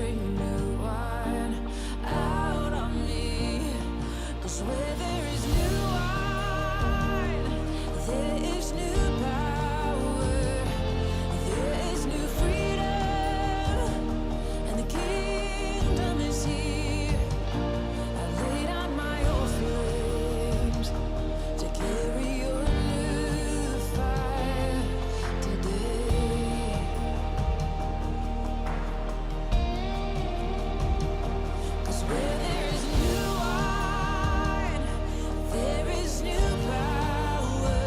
bring new wine out on me. 'Cause where there is new wine, there is new power, there is new freedom, and the kingdom is here. I lay down my old flames to carry your new fire today. 'Cause where there is new wine, there is new power,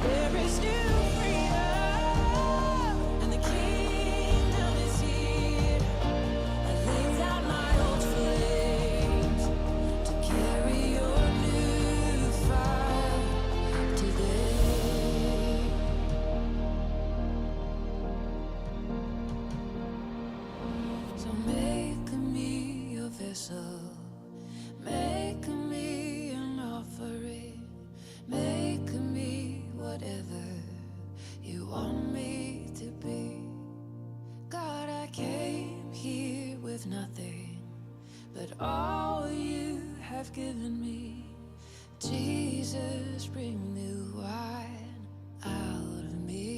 there is new freedom, and the kingdom is here. I lay down my old flames to carry your new fire today. So make me your vessel, make me an offering, make me whatever you want me to be. God, I came here with nothing but all you have given me. Jesus, bring new wine out of me.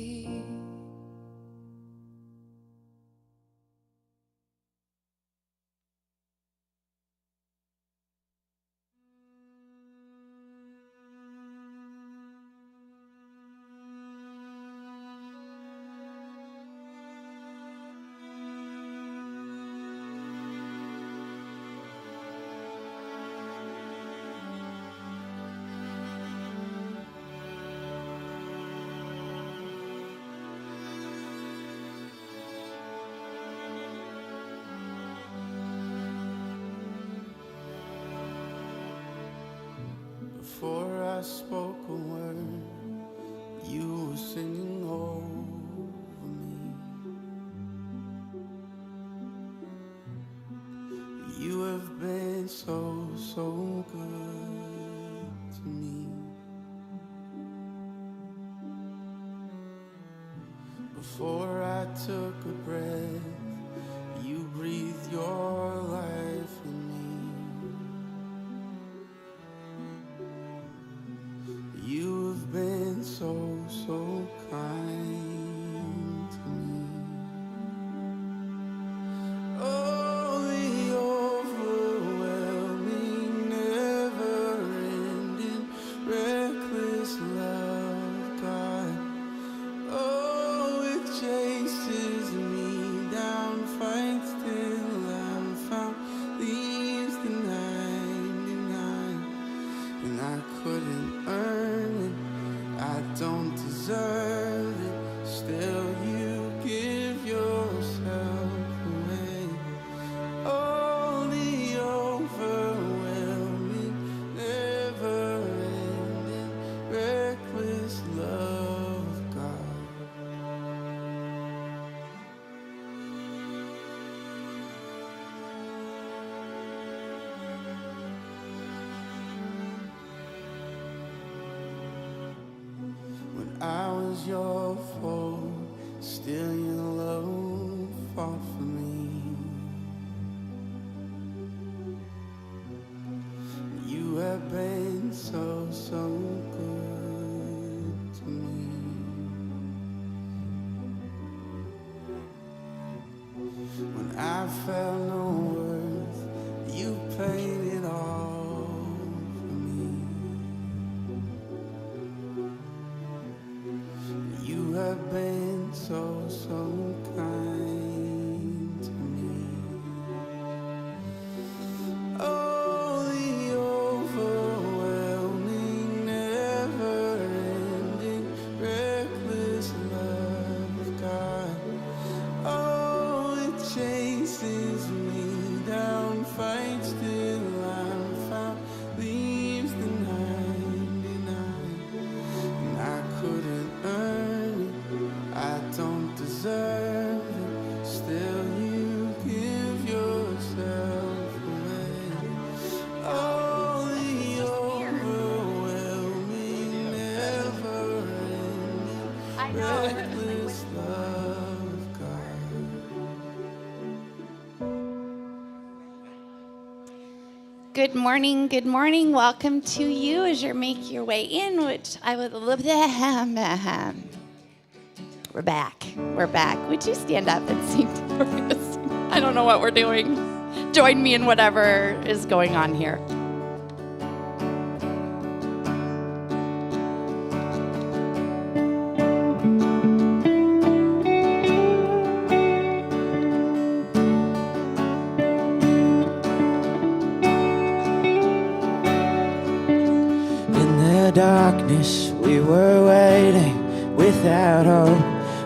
Before I spoke a word, you were singing over me. You have been so, so good to me. Before I took a breath, you breathed your life in me. You've been so, so kind to me. Oh, the overwhelming, never-ending, reckless love of God. Oh, it chases me down, fights till I'm found, leaves the 99, and I couldn't earn it, I don't deserve it, still you give yourself away. Oh, the overwhelming, never-ending, reckless love of God. When I was your foe, still your love fought for me. You have been so, so good to me. When I felt no worth, you paid it all for me. You have been so, so kind to me. Oh, the overwhelming, never-ending, reckless love of God. Oh, it chases me down, fights till I'm found, leaves the 99, and I couldn't earn it, I don't deserve it, still you give yourself away. Oh, the overwhelming, never-ending, reckless love of God. Good morning. Good morning. Welcome to you as you make your way in, which I would love. We're back. We're back. Would you stand up and sing for us? I don't know what we're doing. Join me in whatever is going on here. Darkness, we were waiting without hope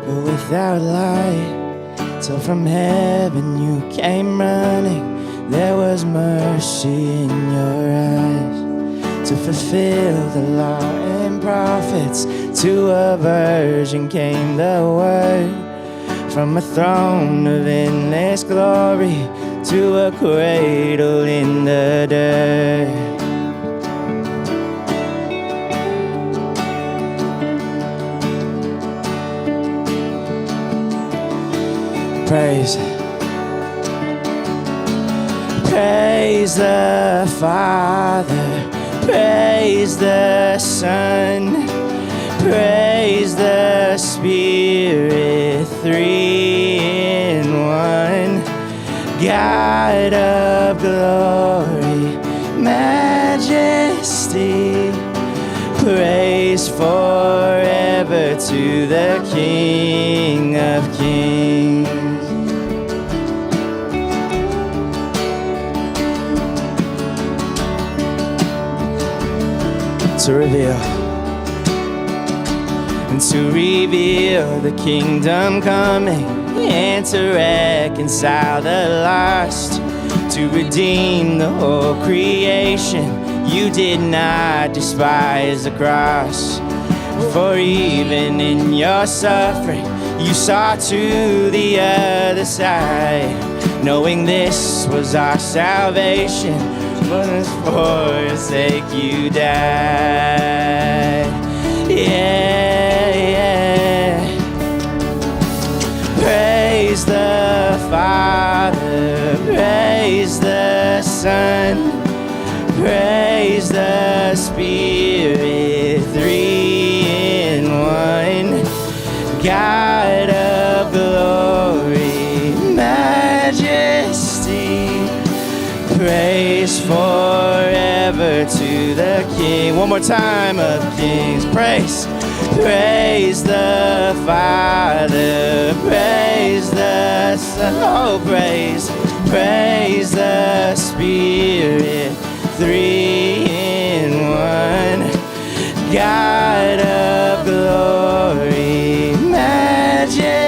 or without light, till from heaven you came running. There was mercy in your eyes to fulfill the law and prophets. To a virgin came the word, from a throne of endless glory to a cradle in the dirt. Praise. Praise the Father, praise the Son, praise the Spirit, three in one. God of glory, majesty, praise forever to the King of Kings. To reveal the kingdom coming, and to reconcile the lost, to redeem the whole creation. You did not despise the cross, for even in your suffering you saw to the other side, knowing this was our salvation. For his sake you died. Yeah. Praise the Father, praise the Son, praise the Spirit, three in one. God of glory, majesty, praise forever to the King. One more time, of Kings. Praise. Praise the Father, praise the Son, oh praise. Praise the Spirit, three in one. God of glory, majesty,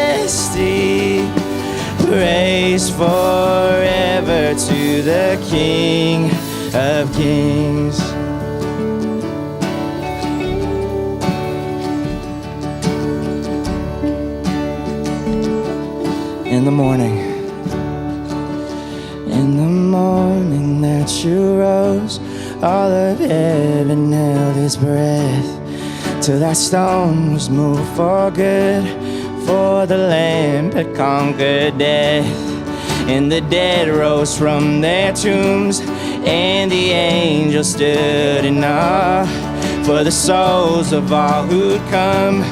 praise forever to the King of Kings. In the morning that you rose, all of heaven held its breath, till that stone was moved for good, for the Lamb had conquered death. And the dead rose from their tombs, and the angels stood in awe, for the souls of all who'd come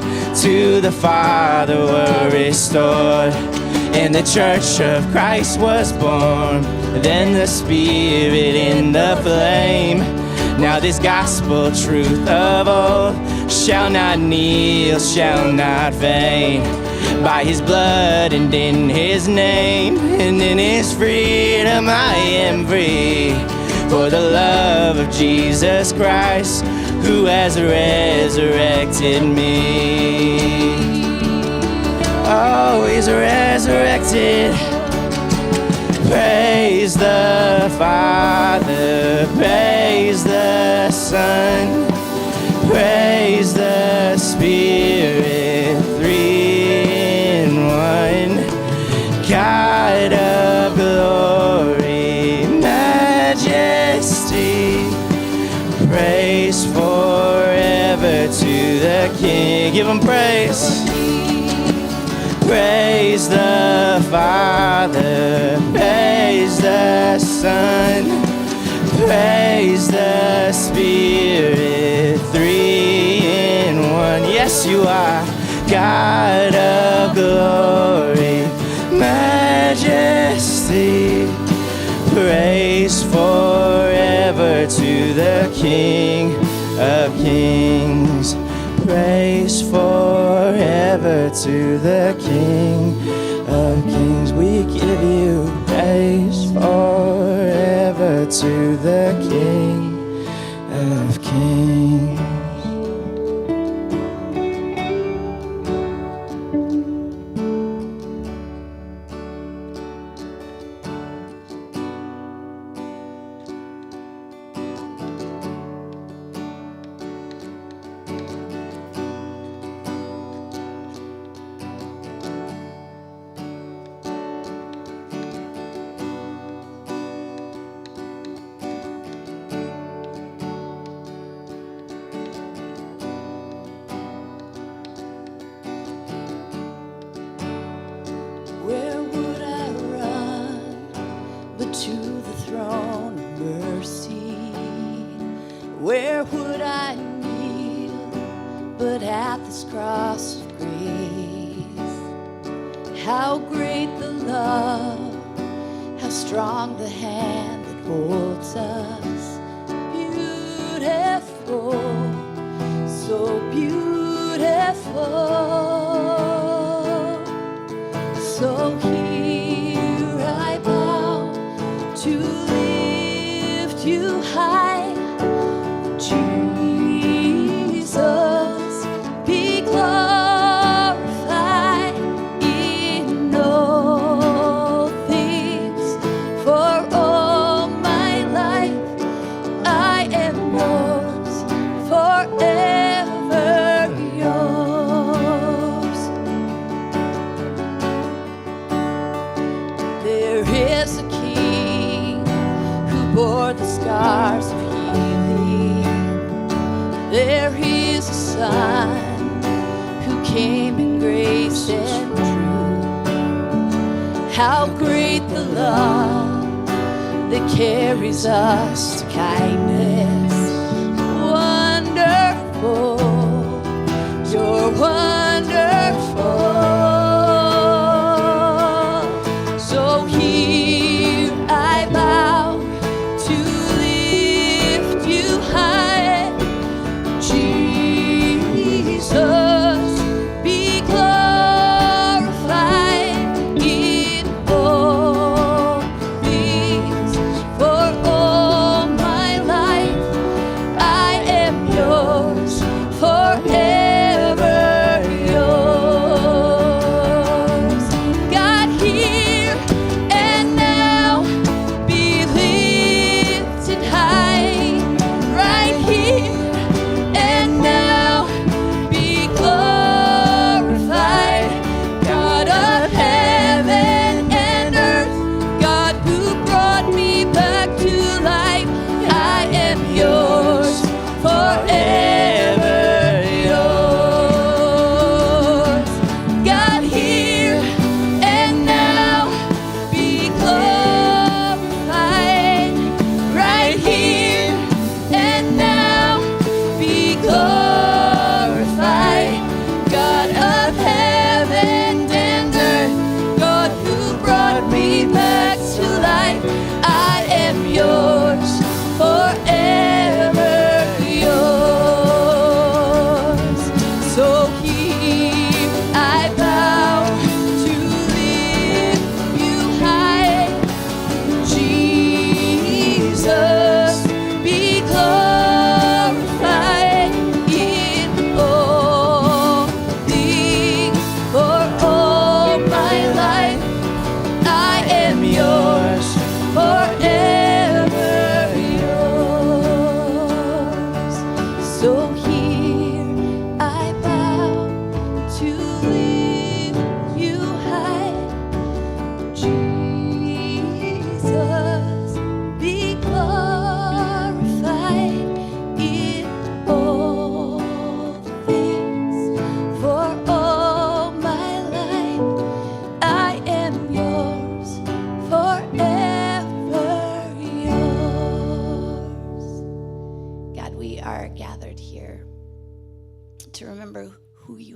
to the Father were restored. And the church of Christ was born, then the Spirit in the flame. Now this gospel truth of old shall not kneel, shall not faint. By his blood and in his name, and in his freedom I am free. For the love of Jesus Christ, who has resurrected me. Oh, he's resurrected. Praise the Father, praise the Son, praise the Spirit, three in one. God of glory, majesty, praise forever to the King. Give him praise. Praise the Father, praise the Son, Praise the Spirit, three in one. Yes, you are God of glory, majesty. Praise forever to the King of kings. Praise forever to the King of kings. We give you praise forever to the King of kings. Where would I run but to the throne of mercy? Where would I kneel but at this cross of grace? How great the love, how strong the hand that holds us. Beautiful, so beautiful. So here I bow to lift you high. Jesus, be glorified in all things. For all my life I am yours, forever yours. There is a King who bore the scars of healing. There is a Son who came in grace and truth. How great the love that carries us to kindness. Wonderful, you're wonderful. So here I bow to lift you high. Jesus, be glorified in all things. For all my life I am yours, forever yours.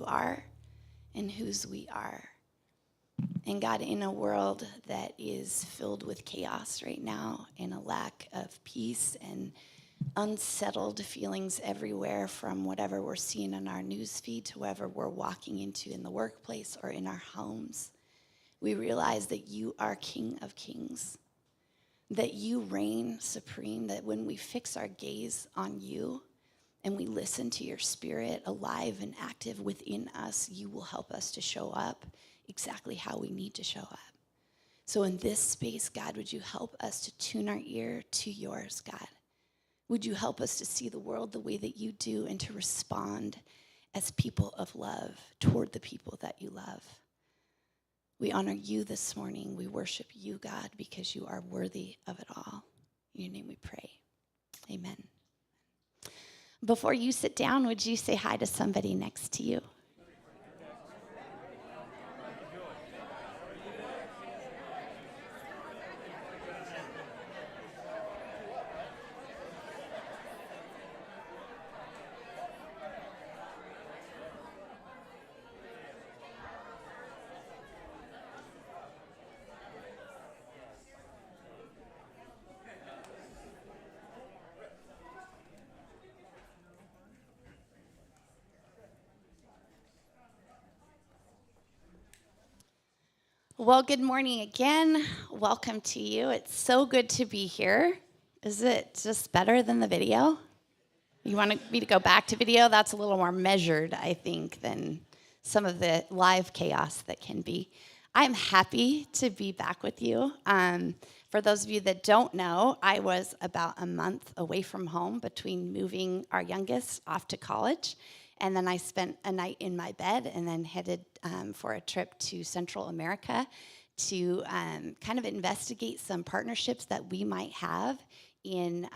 are and whose we are. And God, in a world that is filled with chaos right now and a lack of peace and unsettled feelings everywhere, from whatever we're seeing on our news feed to whatever we're walking into in the workplace or in our homes, we realize that you are King of Kings, that you reign supreme, that when we fix our gaze on you and we listen to your Spirit alive and active within us, you will help us to show up exactly how we need to show up. So in this space, God, would you help us to tune our ear to yours, God? Would you help us to see the world the way that you do and to respond as people of love toward the people that you love? We honor you this morning. We worship you, God, because you are worthy of it all. In your name we pray. Amen. Before you sit down, would you say hi to somebody next to you? Well, good morning again. Welcome to you. It's so good to be here. Is it just better than the video? You want me to go back to video? That's a little more measured, I think, than some of the live chaos that can be. I'm happy to be back with you. For those of you that don't know, I was about a month away from home between moving our youngest off to college, and then I spent a night in my bed and then headed for a trip to Central America to kind of investigate some partnerships that we might have in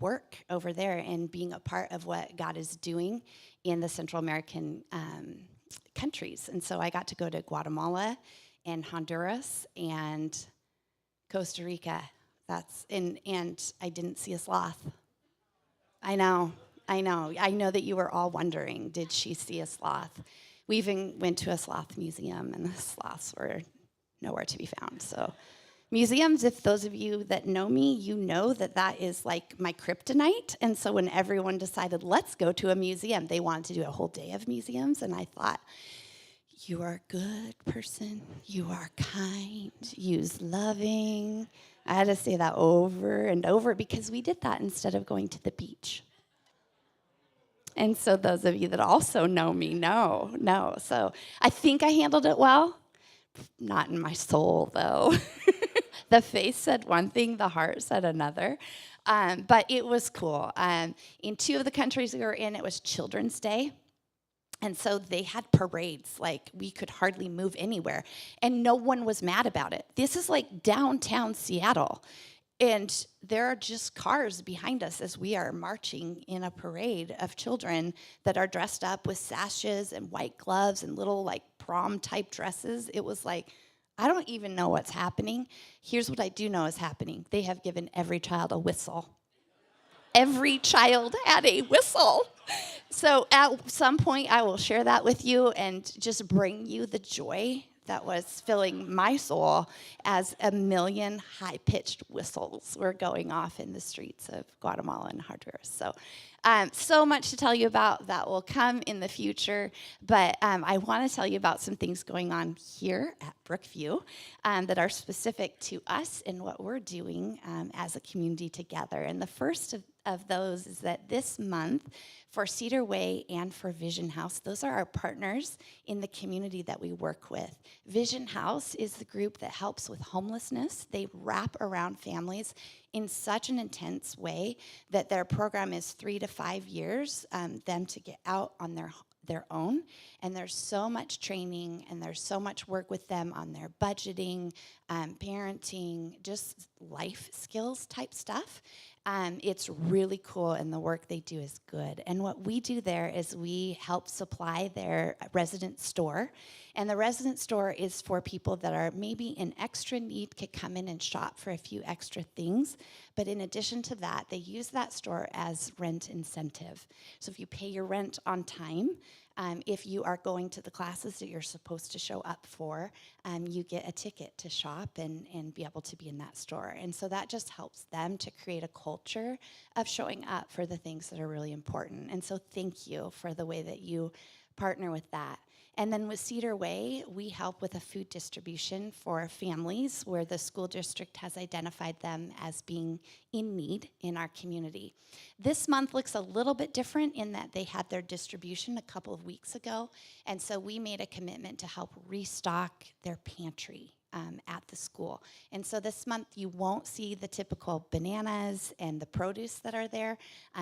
work over there and being a part of what God is doing in the Central American countries. And so I got to go to Guatemala and Honduras and Costa Rica. And I didn't see a sloth. I know that you were all wondering, did she see a sloth? We even went to a sloth museum, and the sloths were nowhere to be found. So museums, if those of you that know me, you know that is like my kryptonite. And so when everyone decided, let's go to a museum, they wanted to do a whole day of museums. And I thought, you are a good person. You are kind. You's loving. I had to say that over and over because we did that instead of going to the beach. And so those of you that also know me know. So I think I handled it well. Not in my soul, though. The face said one thing, the heart said another. But it was cool. In two of the countries we were in, it was Children's Day. And so they had parades, like we could hardly move anywhere. And no one was mad about it. This is like downtown Seattle. And there are just cars behind us as we are marching in a parade of children that are dressed up with sashes and white gloves and little like prom-type dresses. It was like, I don't even know what's happening. Here's what I do know is happening. They have given every child a whistle. Every child had a whistle. So at some point, I will share that with you and just bring you the joy that was filling my soul as a million high-pitched whistles were going off in the streets of Guatemala and Honduras. So much to tell you about that will come in the future, but I want to tell you about some things going on here at Brookview that are specific to us and what we're doing as a community together. And the first of those is that this month, for Cedar Way and for Vision House, those are our partners in the community that we work with. Vision House is the group that helps with homelessness. They wrap around families in such an intense way that their program is 3 to 5 years, them to get out on their own. And there's so much training and there's so much work with them on their budgeting, parenting, just life skills type stuff. It's really cool, and the work they do is good. And what we do there is we help supply their resident store. And the resident store is for people that are maybe in extra need, could come in and shop for a few extra things. But in addition to that, they use that store as rent incentive. So if you pay your rent on time, If you are going to the classes that you're supposed to show up for, you get a ticket to shop and be able to be in that store. And so that just helps them to create a culture of showing up for the things that are really important. And so thank you for the way that you partner with that. And then with Cedar Way, we help with a food distribution for families where the school district has identified them as being in need in our community. This month looks a little bit different in that they had their distribution a couple of weeks ago, and so we made a commitment to help restock their pantry at the school. And so this month you won't see the typical bananas and the produce that are there.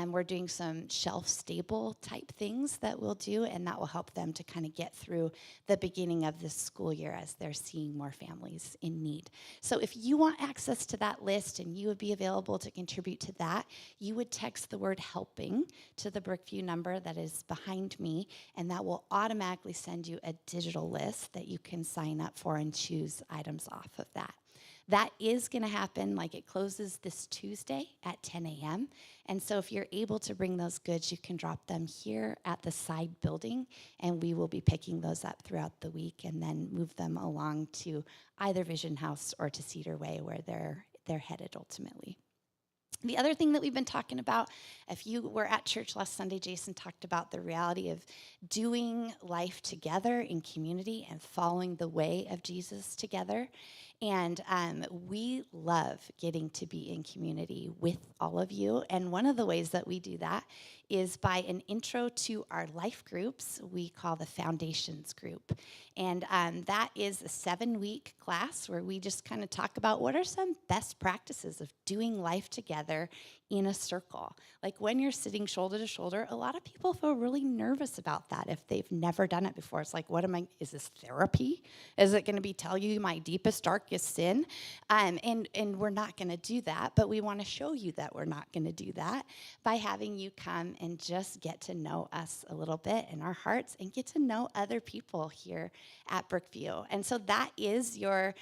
We're doing some shelf-stable type things that we'll do, and that will help them to kind of get through the beginning of this school year as they're seeing more families in need. So if you want access to that list and you would be available to contribute to that, you would text the word helping to the Brookview number that is behind me, and that will automatically send you a digital list that you can sign up for and choose items off of that. That is going to happen, like it closes this Tuesday at 10 a.m. And so if you're able to bring those goods, you can drop them here at the side building, and we will be picking those up throughout the week and then move them along to either Vision House or to Cedar Way where they're headed ultimately. The other thing that we've been talking about, if you were at church last Sunday, Jason talked about the reality of doing life together in community and following the way of Jesus together. And we love getting to be in community with all of you. And one of the ways that we do that is by an intro to our life groups we call the Foundations group. And that is a 7-week class where we just kind of talk about what are some best practices of doing life together in a circle. Like when you're sitting shoulder to shoulder, a lot of people feel really nervous about that if they've never done it before. It's like, is this therapy? Is it going to be tell you my deepest, darkest sin? And we're not going to do that, but we want to show you that we're not going to do that by having you come and just get to know us a little bit in our hearts and get to know other people here at Brookview. And so that is your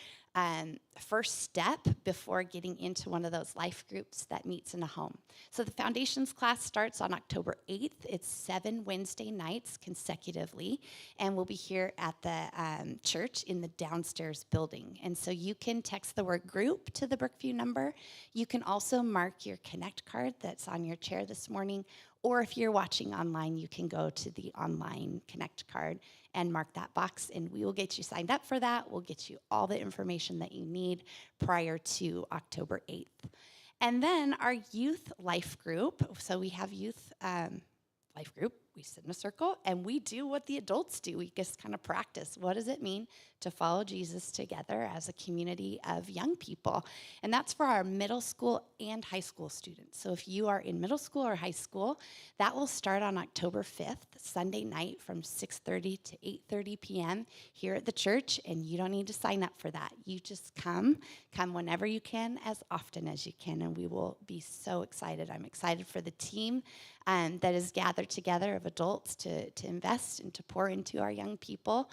first step before getting into one of those life groups that meets in a home. So the Foundations class starts on October 8th. It's 7 Wednesday nights consecutively, and we'll be here at the church in the downstairs building. And so you can text the word group to the Brookview number. You can also mark your Connect card that's on your chair this morning, or if you're watching online, you can go to the online Connect card and mark that box, and we will get you signed up for that. We'll get you all the information that you need prior to October 8th. And then our youth life group, so we have youth life group. We sit in a circle, and we do what the adults do. We just kind of practice. What does it mean to follow Jesus together as a community of young people? And that's for our middle school and high school students. So if you are in middle school or high school, that will start on October 5th, Sunday night from 6:30 to 8:30 p.m. here at the church, and you don't need to sign up for that. You just come whenever you can, as often as you can, and we will be so excited. I'm excited for the team that is gathered together of adults to invest and to pour into our young people.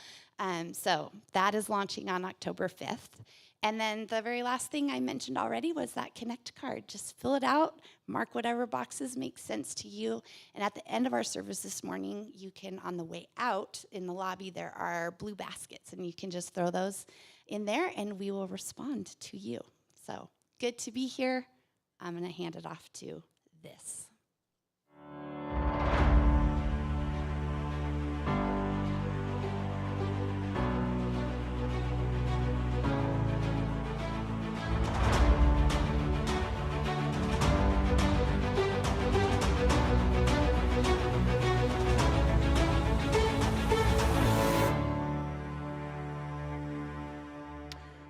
So that is launching on October 5th. And then the very last thing I mentioned already was that Connect card. Just fill it out, mark whatever boxes make sense to you. And at the end of our service this morning, you can, on the way out in the lobby, there are blue baskets, and you can just throw those in there, and we will respond to you. So good to be here. I'm going to hand it off to this.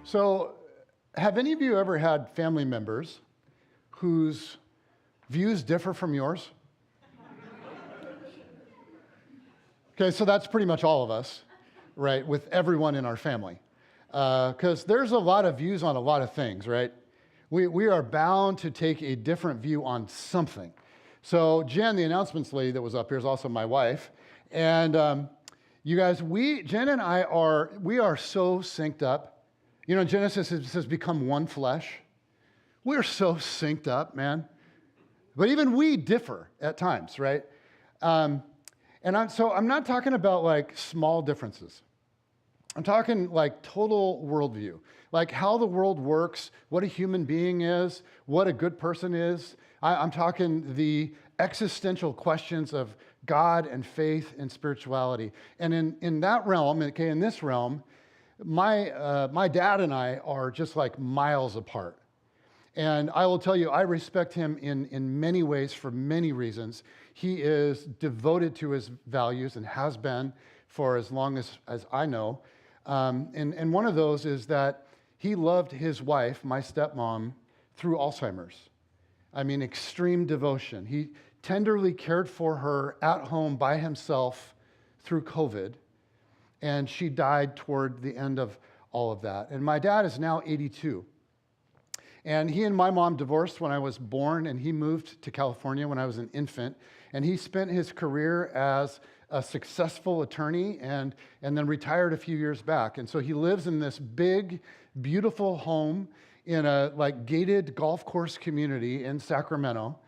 So, have any of you ever had family members whose views differ from yours? Okay, so that's pretty much all of us, right, with everyone in our family. Because there's a lot of views on a lot of things, right? We are bound to take a different view on something. So Jen, the announcements lady that was up here, is also my wife. And you guys, Jen and I are so synced up. You know, in Genesis, it says become one flesh. We're so synced up, man. But even we differ at times, right? And I'm not talking about like small differences. I'm talking like total worldview, like how the world works, what a human being is, what a good person is. I'm talking the existential questions of God and faith and spirituality. And in that realm, okay, in this realm, my dad and I are just like miles apart. And I will tell you, I respect him in many ways for many reasons. He is devoted to his values and has been for as long as I know. And one of those is that he loved his wife, my stepmom, through Alzheimer's. I mean, extreme devotion. He tenderly cared for her at home by himself through COVID, and she died toward the end of all of that. And my dad is now 82. And he and my mom divorced when I was born, and he moved to California when I was an infant. And he spent his career as a successful attorney and then retired a few years back. And so he lives in this big, beautiful home in a like gated golf course community in Sacramento.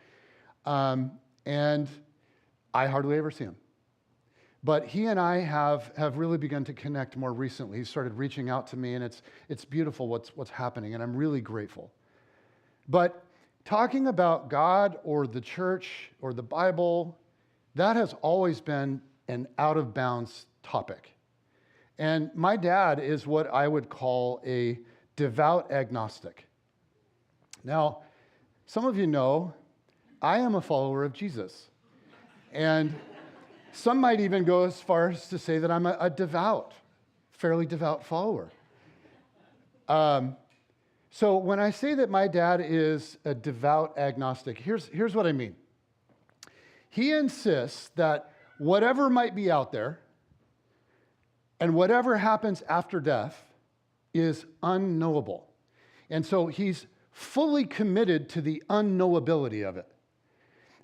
And I hardly ever see him. But he and I have really begun to connect more recently. He started reaching out to me, and it's beautiful what's happening, and I'm really grateful. But talking about God or the church or the Bible, that has always been an out-of-bounds topic. And my dad is what I would call a devout agnostic. Now, some of you know I am a follower of Jesus. And some might even go as far as to say that I'm a fairly devout follower. So when I say that my dad is a devout agnostic, here's what I mean. He insists that whatever might be out there and whatever happens after death is unknowable. And so he's fully committed to the unknowability of it.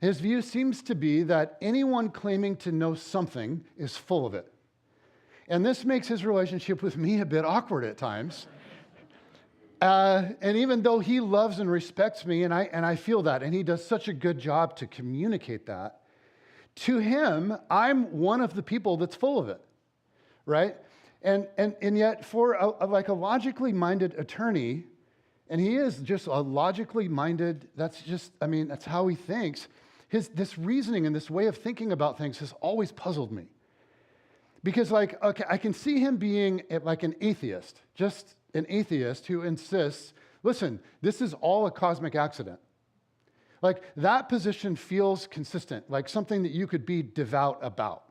His view seems to be that anyone claiming to know something is full of it. And this makes his relationship with me a bit awkward at times. And even though he loves and respects me, and I feel that, and he does such a good job to communicate that, to him, I'm one of the people that's full of it, right? And yet for a logically minded attorney, and he is just a logically minded, that's how he thinks. This reasoning and this way of thinking about things has always puzzled me. Because I can see him being like an atheist, just an atheist who insists, listen, this is all a cosmic accident. Like that position feels consistent, like something that you could be devout about,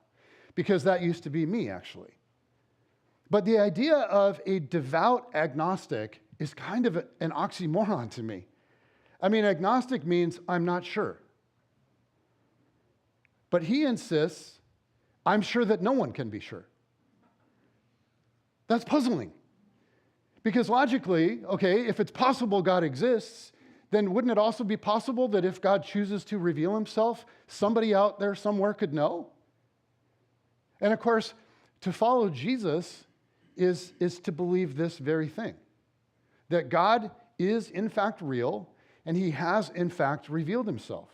because that used to be me actually. But the idea of a devout agnostic is kind of an oxymoron to me. I mean, agnostic means I'm not sure. But he insists, I'm sure that no one can be sure. That's puzzling. Because logically, okay, if it's possible God exists, then wouldn't it also be possible that if God chooses to reveal himself, somebody out there somewhere could know? And of course, to follow Jesus is to believe this very thing, that God is in fact real, and he has in fact revealed himself.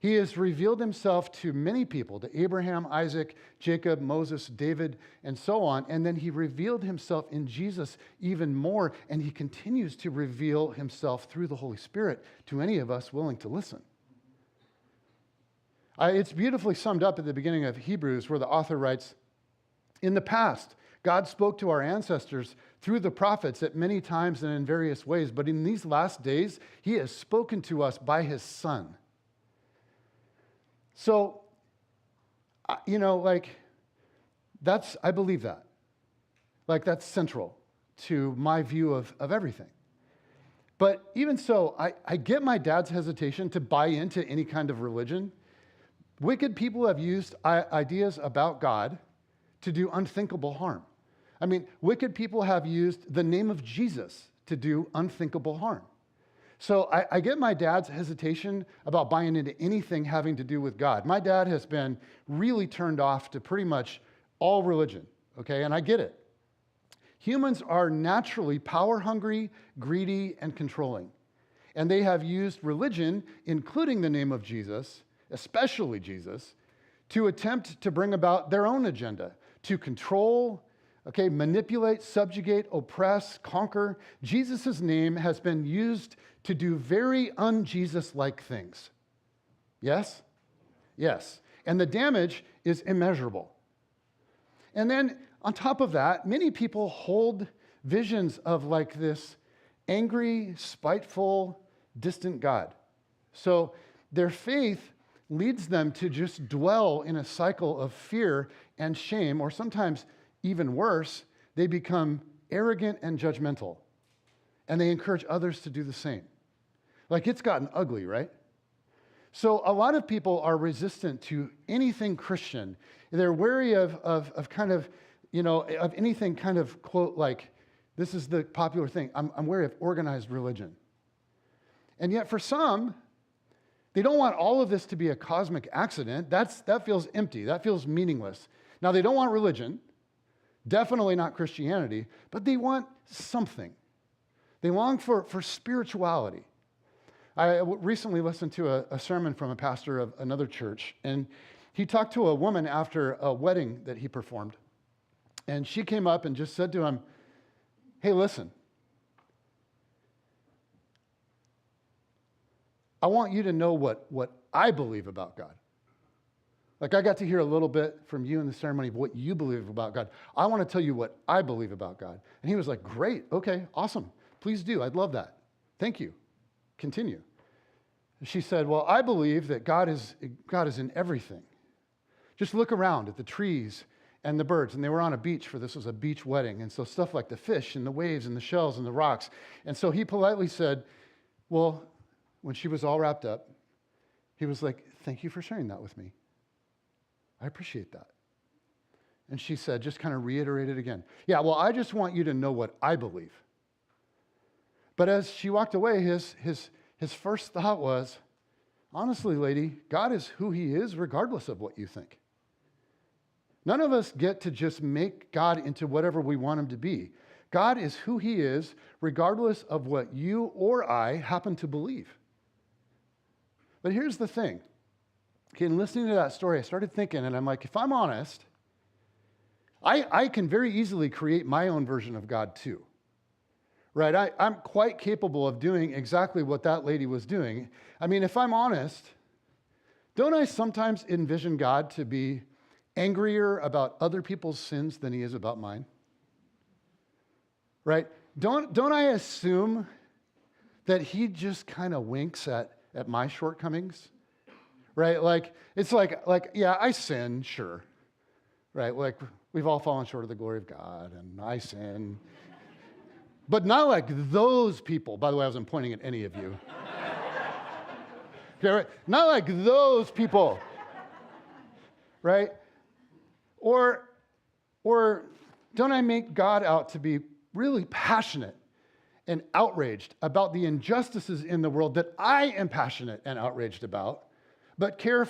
He has revealed himself to many people, to Abraham, Isaac, Jacob, Moses, David, and so on. And then he revealed himself in Jesus even more, and he continues to reveal himself through the Holy Spirit to any of us willing to listen. It's beautifully summed up at the beginning of Hebrews, where the author writes, in the past, God spoke to our ancestors through the prophets at many times and in various ways, but in these last days, he has spoken to us by his Son. So, I believe that. Like, that's central to my view of everything. But even so, I get my dad's hesitation to buy into any kind of religion. Wicked people have used ideas about God to do unthinkable harm. I mean, wicked people have used the name of Jesus to do unthinkable harm. So I get my dad's hesitation about buying into anything having to do with God. My dad has been really turned off to pretty much all religion, okay? And I get it. Humans are naturally power-hungry, greedy, and controlling. And they have used religion, including the name of Jesus, especially Jesus, to attempt to bring about their own agenda, to control, manipulate, subjugate, oppress, conquer. Jesus' name has been used to do very un-Jesus-like things. Yes? Yes. And the damage is immeasurable. And then on top of that, many people hold visions of like this angry, spiteful, distant God. So their faith leads them to just dwell in a cycle of fear and shame, or sometimes even worse, they become arrogant and judgmental. And they encourage others to do the same. Like, it's gotten ugly, right? So a lot of people are resistant to anything Christian. They're wary of kind of, of anything kind of, quote, like, this is the popular thing. I'm wary of organized religion. And yet for some, they don't want all of this to be a cosmic accident. That feels empty. That feels meaningless. Now, they don't want religion, definitely not Christianity, but they want something. They long for spirituality. I recently listened to a sermon from a pastor of another church, and he talked to a woman after a wedding that he performed. And she came up and just said to him, hey, listen, I want you to know what I believe about God. Like, I got to hear a little bit from you in the ceremony of what you believe about God. I want to tell you what I believe about God. And he was like, great, okay, awesome. Please do. I'd love that. Thank you. Continue. She said, well, I believe that God is in everything. Just look around at the trees and the birds. And they were on a beach, for this was a beach wedding. And so stuff like the fish and the waves and the shells and the rocks. And so he politely said, well, when she was all wrapped up, he was like, thank you for sharing that with me. I appreciate that. And she said, just kind of reiterated again, yeah, well, I just want you to know what I believe. But as she walked away, his first thought was, honestly, lady, God is who he is regardless of what you think. None of us get to just make God into whatever we want him to be. God is who he is regardless of what you or I happen to believe. But here's the thing. Okay, in listening to that story, I started thinking, and I'm like, if I'm honest, I can very easily create my own version of God too. Right? I'm quite capable of doing exactly what that lady was doing. I mean, if I'm honest, don't I sometimes envision God to be angrier about other people's sins than he is about mine? Right? Don't I assume that he just kind of winks at my shortcomings? Right? Like, it's like, yeah, I sin, sure. Right? Like, we've all fallen short of the glory of God, and I sin. But not like those people. By the way, I wasn't pointing at any of you. Okay, right? Not like those people. Right? Or don't I make God out to be really passionate and outraged about the injustices in the world that I am passionate and outraged about, but care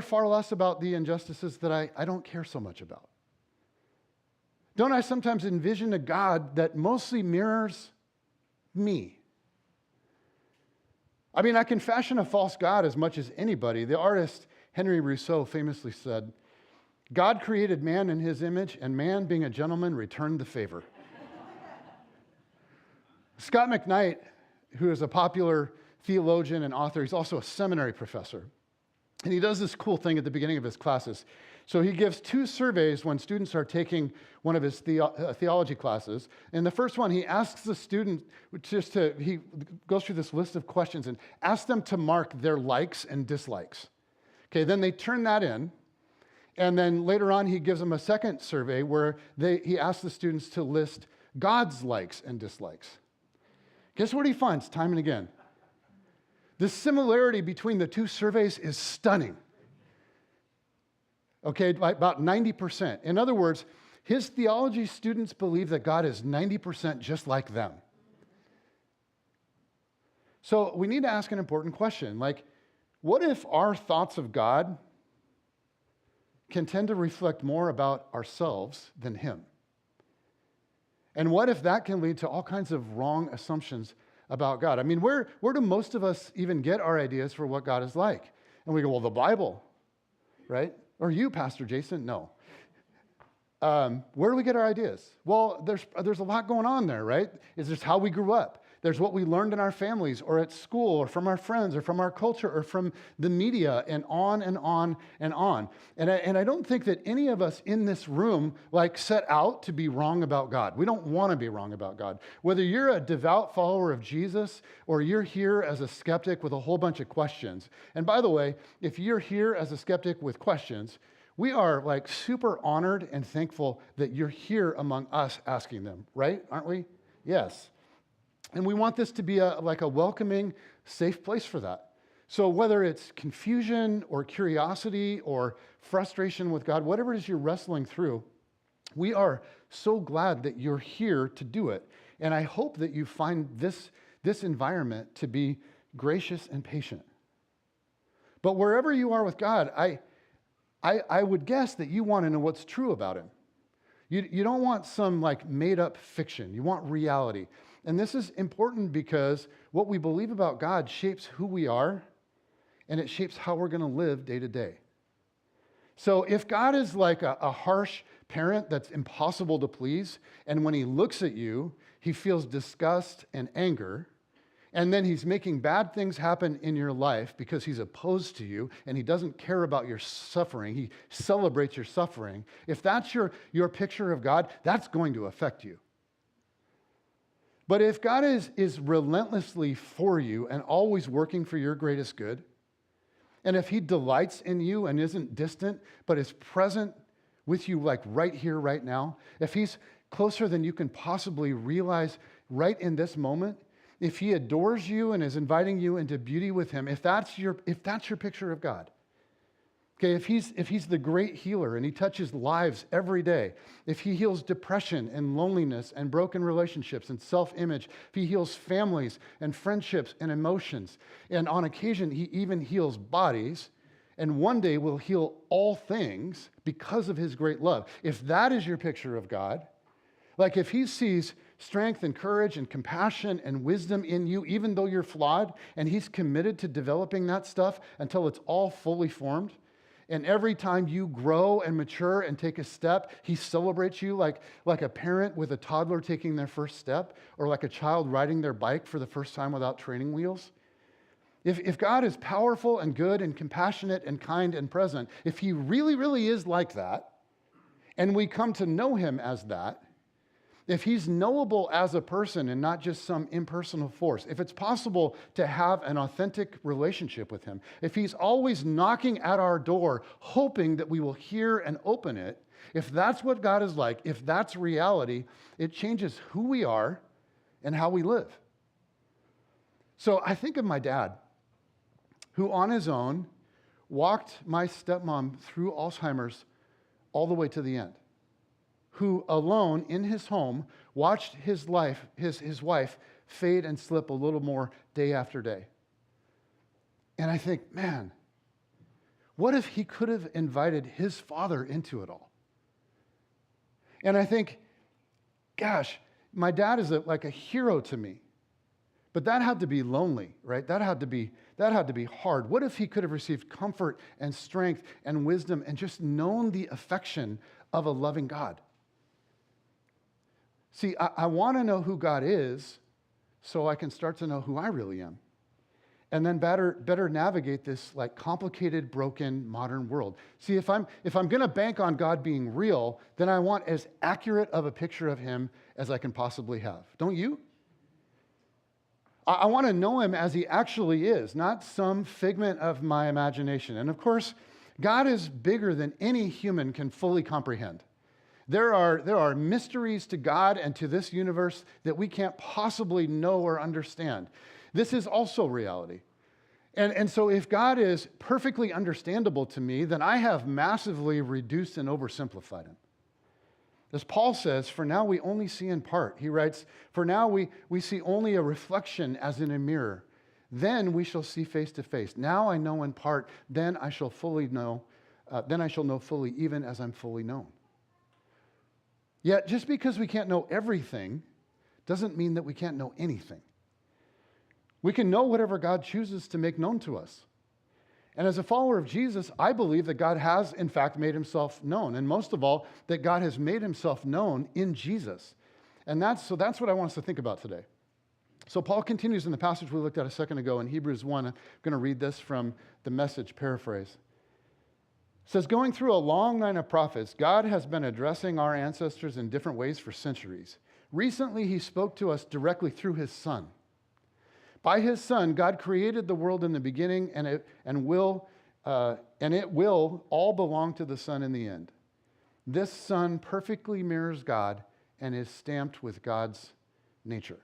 far less about the injustices that I don't care so much about? Don't I sometimes envision a God that mostly mirrors me? I mean, I can fashion a false God as much as anybody. The artist Henry Rousseau famously said, God created man in his image, and man, being a gentleman, returned the favor. Scott McKnight, who is a popular theologian and author, he's also a seminary professor. And he does this cool thing at the beginning of his classes. So he gives 2 surveys when students are taking one of his theology classes. In the first one, he asks the student he goes through this list of questions and asks them to mark their likes and dislikes. Okay, then they turn that in. And then later on, he gives them a second survey where he asks the students to list God's likes and dislikes. Guess what he finds time and again? The similarity between the 2 surveys is stunning. Okay, by about 90%. In other words, his theology students believe that God is 90% just like them. So we need to ask an important question, like, what if our thoughts of God can tend to reflect more about ourselves than him? And what if that can lead to all kinds of wrong assumptions about God? I mean, where do most of us even get our ideas for what God is like? And we go, well, the Bible, right? Or you, Pastor Jason? No. Where do we get our ideas? Well, there's a lot going on there, right? It's just how we grew up. There's what we learned in our families or at school or from our friends or from our culture or from the media and on and on and on. And I don't think that any of us in this room like set out to be wrong about God. We don't want to be wrong about God. Whether you're a devout follower of Jesus or you're here as a skeptic with a whole bunch of questions. And by the way, if you're here as a skeptic with questions, we are like super honored and thankful that you're here among us asking them, right? Aren't we? Yes. And we want this to be like a welcoming, safe place for that. So whether it's confusion or curiosity or frustration with God, whatever it is you're wrestling through, we are so glad that you're here to do it. And I hope that you find this environment to be gracious and patient. But wherever you are with God, I would guess that you want to know what's true about him. You don't want some like made up fiction. You want reality. And this is important because what we believe about God shapes who we are and it shapes how we're going to live day to day. So if God is like a harsh parent that's impossible to please, and when he looks at you, he feels disgust and anger, and then he's making bad things happen in your life because he's opposed to you and he doesn't care about your suffering. He celebrates your suffering. If that's your picture of God, that's going to affect you. But if God is relentlessly for you and always working for your greatest good, and if he delights in you and isn't distant, but is present with you like right here, right now, if he's closer than you can possibly realize right in this moment, if he adores you and is inviting you into beauty with him, if that's your picture of God, okay, if he's the great healer and he touches lives every day, if he heals depression and loneliness and broken relationships and self-image, if he heals families and friendships and emotions, and on occasion he even heals bodies, and one day will heal all things because of his great love. If that is your picture of God, like if he sees strength and courage and compassion and wisdom in you, even though you're flawed, and he's committed to developing that stuff until it's all fully formed, and every time you grow and mature and take a step, he celebrates you like a parent with a toddler taking their first step, or like a child riding their bike for the first time without training wheels. If God is powerful and good and compassionate and kind and present, if he really, really is like that, and we come to know him as that, if he's knowable as a person and not just some impersonal force, if it's possible to have an authentic relationship with him, if he's always knocking at our door, hoping that we will hear and open it, if that's what God is like, if that's reality, it changes who we are and how we live. So I think of my dad, who on his own walked my stepmom through Alzheimer's all the way to the end, who alone in his home watched his wife fade and slip a little more day after day. And I think, man, what if he could have invited his father into it all? And I think, gosh, my dad is like a hero to me. But that had to be lonely, right? That had to be hard. What if he could have received comfort and strength and wisdom and just known the affection of a loving God? See, I want to know who God is so I can start to know who I really am. And then better navigate this like complicated, broken, modern world. See, if I'm going to bank on God being real, then I want as accurate of a picture of him as I can possibly have. Don't you? I want to know him as he actually is, not some figment of my imagination. And of course, God is bigger than any human can fully comprehend. There are mysteries to God and to this universe that we can't possibly know or understand. This is also reality. And so if God is perfectly understandable to me, then I have massively reduced and oversimplified him. As Paul says, for now we only see in part. He writes, for now we see only a reflection as in a mirror. Then we shall see face to face. Now I know in part, then I shall know fully, even as I'm fully known. Yet, just because we can't know everything doesn't mean that we can't know anything. We can know whatever God chooses to make known to us. And as a follower of Jesus, I believe that God has, in fact, made himself known. And most of all, that God has made himself known in Jesus. And that's what I want us to think about today. So Paul continues in the passage we looked at a second ago in Hebrews 1. I'm going to read this from the Message paraphrase. It says, going through a long line of prophets, God has been addressing our ancestors in different ways for centuries. Recently, he spoke to us directly through his Son. By his Son, God created the world in the beginning, and it will all belong to the Son in the end. This Son perfectly mirrors God and is stamped with God's nature.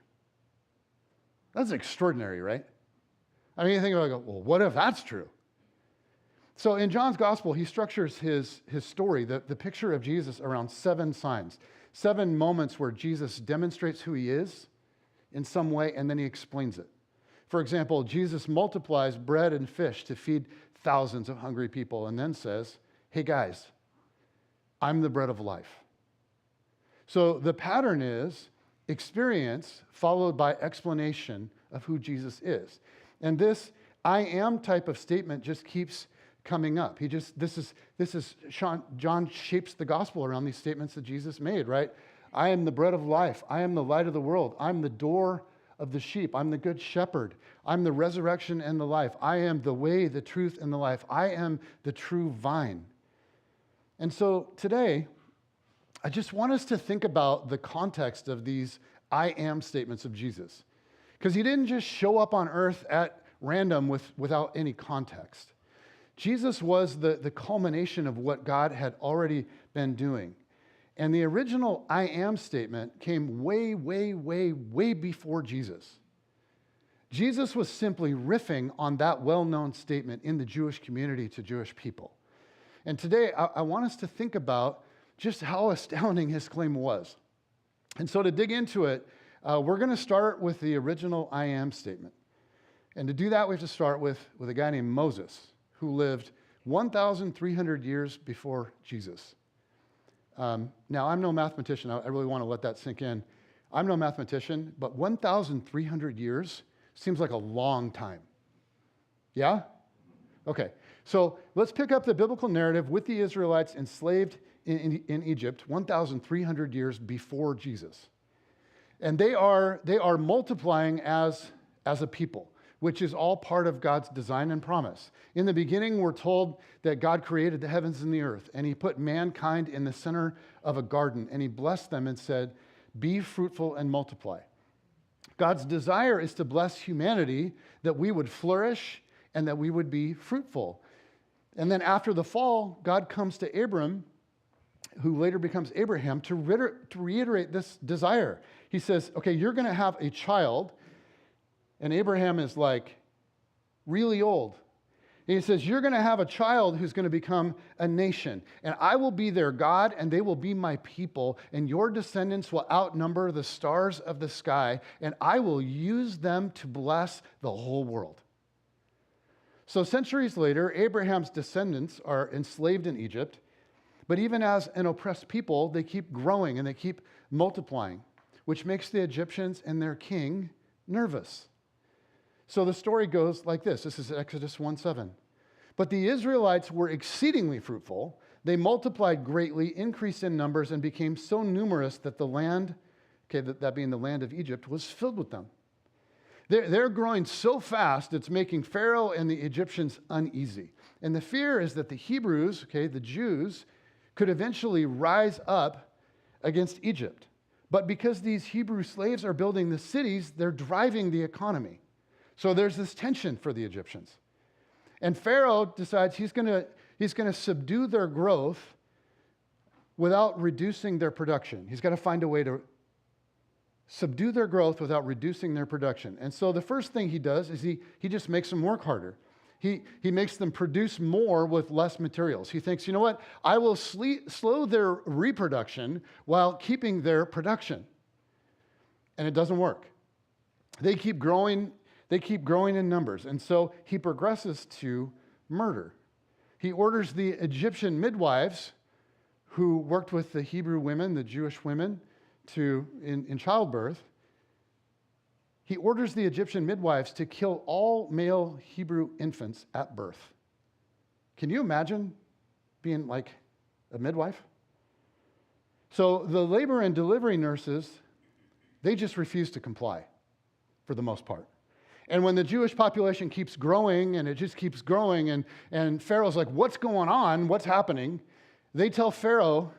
That's extraordinary, right? I mean, you think about, well, what if that's true? So in John's gospel, he structures his story, the picture of Jesus, around 7 signs, 7 moments where Jesus demonstrates who he is in some way, and then he explains it. For example, Jesus multiplies bread and fish to feed thousands of hungry people and then says, hey guys, I'm the bread of life. So the pattern is experience followed by explanation of who Jesus is. And this I am type of statement just keeps coming up. John shapes the gospel around these statements that Jesus made, right? I am the bread of life. I am the light of the world. I'm the door of the sheep. I'm the good shepherd. I'm the resurrection and the life. I am the way, the truth, and the life. I am the true vine. And so today, I just want us to think about the context of these I am statements of Jesus. Because he didn't just show up on earth at random without any context. Jesus was the culmination of what God had already been doing. And the original I am statement came way, way, way, way before Jesus. Jesus was simply riffing on that well-known statement in the Jewish community to Jewish people. And today, I want us to think about just how astounding his claim was. And so to dig into it, we're going to start with the original I am statement. And to do that, we have to start with a guy named Moses, who lived 1,300 years before Jesus. Now, I'm no mathematician. I really want to let that sink in. I'm no mathematician, but 1,300 years seems like a long time. Yeah? Okay. So let's pick up the biblical narrative with the Israelites enslaved in Egypt 1,300 years before Jesus. And they are multiplying as a people, which is all part of God's design and promise. In the beginning, we're told that God created the heavens and the earth, and he put mankind in the center of a garden, and he blessed them and said, be fruitful and multiply. God's desire is to bless humanity, that we would flourish and that we would be fruitful. And then after the fall, God comes to Abram, who later becomes Abraham, to reiterate this desire. He says, okay, you're going to have a child. And Abraham is like really old. And he says, you're going to have a child who's going to become a nation. And I will be their God, and they will be my people. And your descendants will outnumber the stars of the sky. And I will use them to bless the whole world. So centuries later, Abraham's descendants are enslaved in Egypt. But even as an oppressed people, they keep growing and they keep multiplying, which makes the Egyptians and their king nervous. So the story goes like this. This is Exodus 1:7. But the Israelites were exceedingly fruitful. They multiplied greatly, increased in numbers, and became so numerous that the land, that being the land of Egypt, was filled with them. They're growing so fast, it's making Pharaoh and the Egyptians uneasy. And the fear is that the Hebrews, the Jews, could eventually rise up against Egypt. But because these Hebrew slaves are building the cities, they're driving the economy. So there's this tension for the Egyptians. And Pharaoh decides he's going to subdue their growth without reducing their production. He's got to find a way to subdue their growth without reducing their production. And so the first thing he does is he just makes them work harder. He makes them produce more with less materials. He thinks, you know what? I will slow their reproduction while keeping their production. And it doesn't work. They keep growing in numbers. And so he progresses to murder. He orders the Egyptian midwives who worked with the Hebrew women, the Jewish women, in childbirth. He orders the Egyptian midwives to kill all male Hebrew infants at birth. Can you imagine being like a midwife? So the labor and delivery nurses, they just refuse to comply for the most part. And when the Jewish population keeps growing and it just keeps growing and Pharaoh's like, what's going on? What's happening? They tell Pharaoh,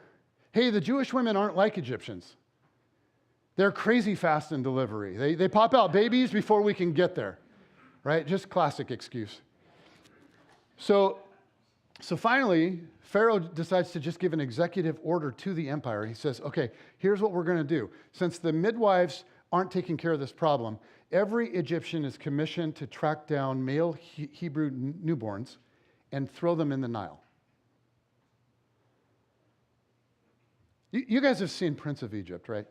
hey, the Jewish women aren't like Egyptians. They're crazy fast in delivery. They pop out babies before we can get there, right? Just classic excuse. So finally, Pharaoh decides to just give an executive order to the empire. He says, okay, here's what we're going to do. Since the midwives aren't taking care of this problem, every Egyptian is commissioned to track down male Hebrew newborns and throw them in the Nile. You guys have seen Prince of Egypt, right?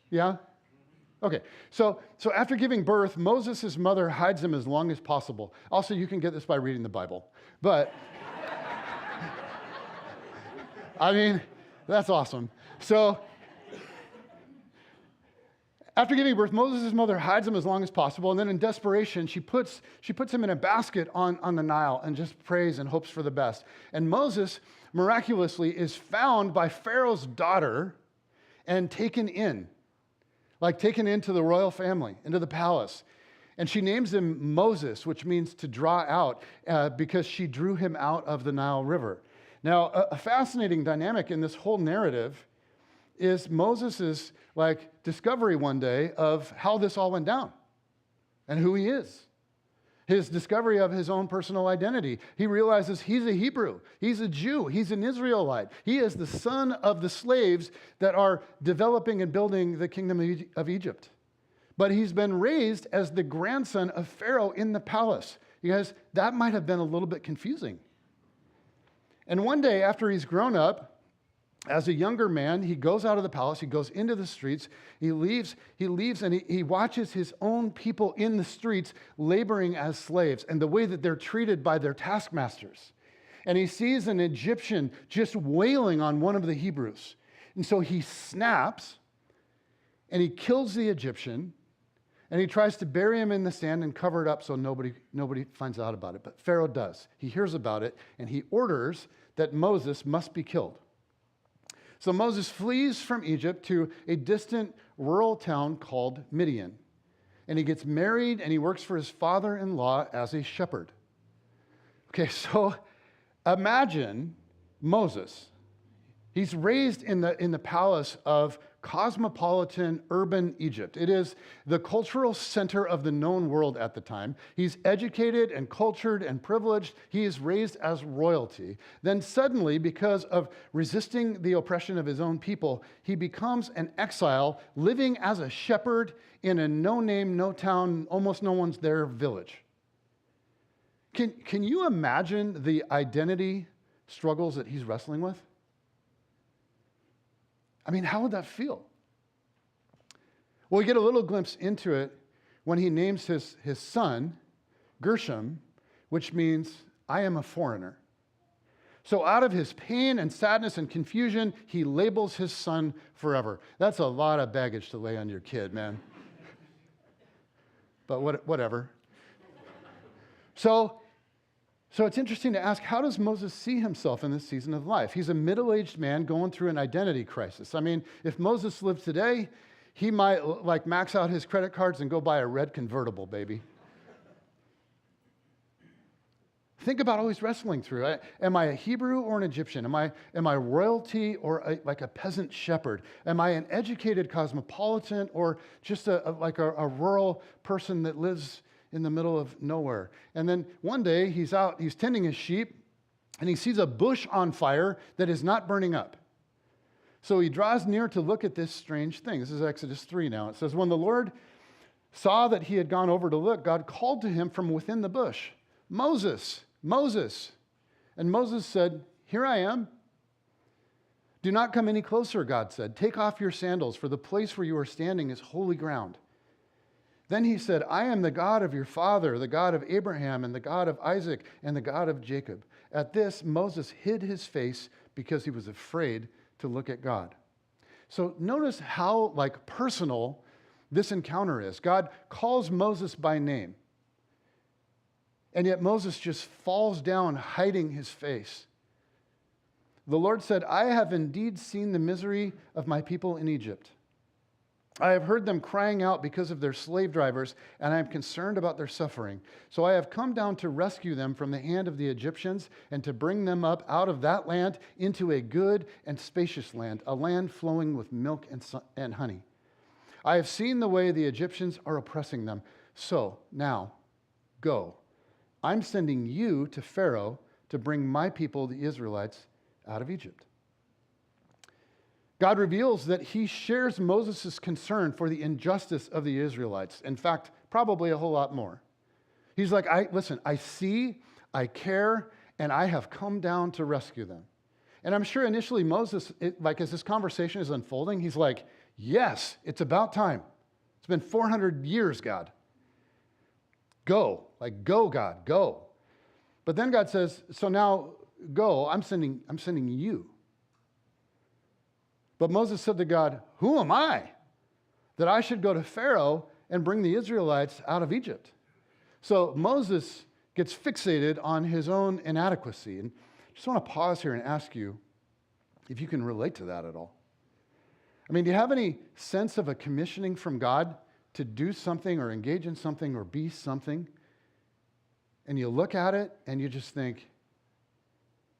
Yeah? Okay, so after giving birth, Moses' mother hides him as long as possible. Also, you can get this by reading the Bible. But, I mean, that's awesome. So, after giving birth, Moses' mother hides him as long as possible, and then in desperation, she puts him in a basket on the Nile and just prays and hopes for the best. And Moses, miraculously, is found by Pharaoh's daughter and taken into the royal family, into the palace. And she names him Moses, which means to draw out, because she drew him out of the Nile River. Now, a fascinating dynamic in this whole narrative is Moses' discovery one day of how this all went down and who he is. His discovery of his own personal identity. He realizes he's a Hebrew, he's a Jew, he's an Israelite. He is the son of the slaves that are developing and building the kingdom of Egypt. But he's been raised as the grandson of Pharaoh in the palace. You guys, that might have been a little bit confusing. And one day after he's grown up, as a younger man, he goes out of the palace, he goes into the streets, he leaves and he watches his own people in the streets laboring as slaves and the way that they're treated by their taskmasters. And he sees an Egyptian just wailing on one of the Hebrews. And so he snaps and he kills the Egyptian and he tries to bury him in the sand and cover it up so nobody finds out about it. But Pharaoh does. He hears about it and he orders that Moses must be killed. So Moses flees from Egypt to a distant rural town called Midian. And he gets married and he works for his father-in-law as a shepherd. Okay, so imagine Moses. He's raised in the palace of cosmopolitan urban Egypt. It is the cultural center of the known world at the time. He's educated and cultured and privileged. He is raised as royalty. Then suddenly, because of resisting the oppression of his own people, he becomes an exile living as a shepherd in a no-name, no-town, almost no one's there village. Can you imagine the identity struggles that he's wrestling with? I mean, how would that feel? Well, we get a little glimpse into it when he names his son Gershom, which means, I am a foreigner. So out of his pain and sadness and confusion, he labels his son forever. That's a lot of baggage to lay on your kid, man. But whatever. So it's interesting to ask, how does Moses see himself in this season of life? He's a middle-aged man going through an identity crisis. I mean, if Moses lived today, he might max out his credit cards and go buy a red convertible, baby. Think about all he's wrestling through. Am I a Hebrew or an Egyptian? Am I royalty or a peasant shepherd? Am I an educated cosmopolitan or just a rural person that lives in the middle of nowhere? And then one day he's tending his sheep and he sees a bush on fire that is not burning up. So he draws near to look at this strange thing. This is Exodus 3 now. It says, when the Lord saw that he had gone over to look, God called to him from within the bush, Moses, Moses. And Moses said, here I am. Do not come any closer, God said. Take off your sandals, for the place where you are standing is holy ground. Then he said, I am the God of your father, the God of Abraham, and the God of Isaac, and the God of Jacob. At this, Moses hid his face because he was afraid to look at God. So notice how personal this encounter is. God calls Moses by name. And yet Moses just falls down, hiding his face. The Lord said, I have indeed seen the misery of my people in Egypt. I have heard them crying out because of their slave drivers, and I am concerned about their suffering. So I have come down to rescue them from the hand of the Egyptians and to bring them up out of that land into a good and spacious land, a land flowing with milk and honey. I have seen the way the Egyptians are oppressing them. So now, go. I'm sending you to Pharaoh to bring my people, the Israelites, out of Egypt. God reveals that he shares Moses' concern for the injustice of the Israelites. In fact, probably a whole lot more. He's like, listen, I see, I care, and I have come down to rescue them. And I'm sure initially Moses, as this conversation is unfolding, he's like, yes, it's about time. It's been 400 years, God. Go, go, God, go. But then God says, so now go, I'm sending you. But Moses said to God, who am I that I should go to Pharaoh and bring the Israelites out of Egypt? So Moses gets fixated on his own inadequacy. And I just want to pause here and ask you if you can relate to that at all. I mean, do you have any sense of a commissioning from God to do something or engage in something or be something? And you look at it and you just think,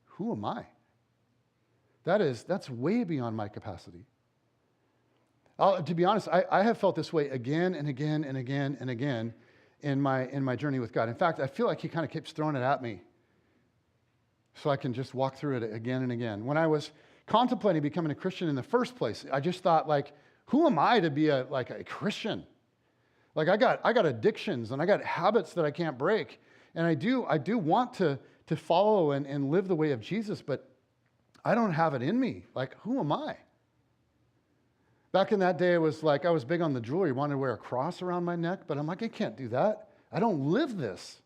who am I? That's way beyond my capacity. To be honest, I have felt this way again and again and again and again in my journey with God. In fact, I feel like he kind of keeps throwing it at me so I can just walk through it again and again. When I was contemplating becoming a Christian in the first place, I just thought, who am I to be a Christian? I got addictions and I got habits that I can't break. And I do want to follow and live the way of Jesus, but I don't have it in me. Who am I? Back in that day, I was big on the jewelry, wanted to wear a cross around my neck, but I'm like, I can't do that. I don't live this.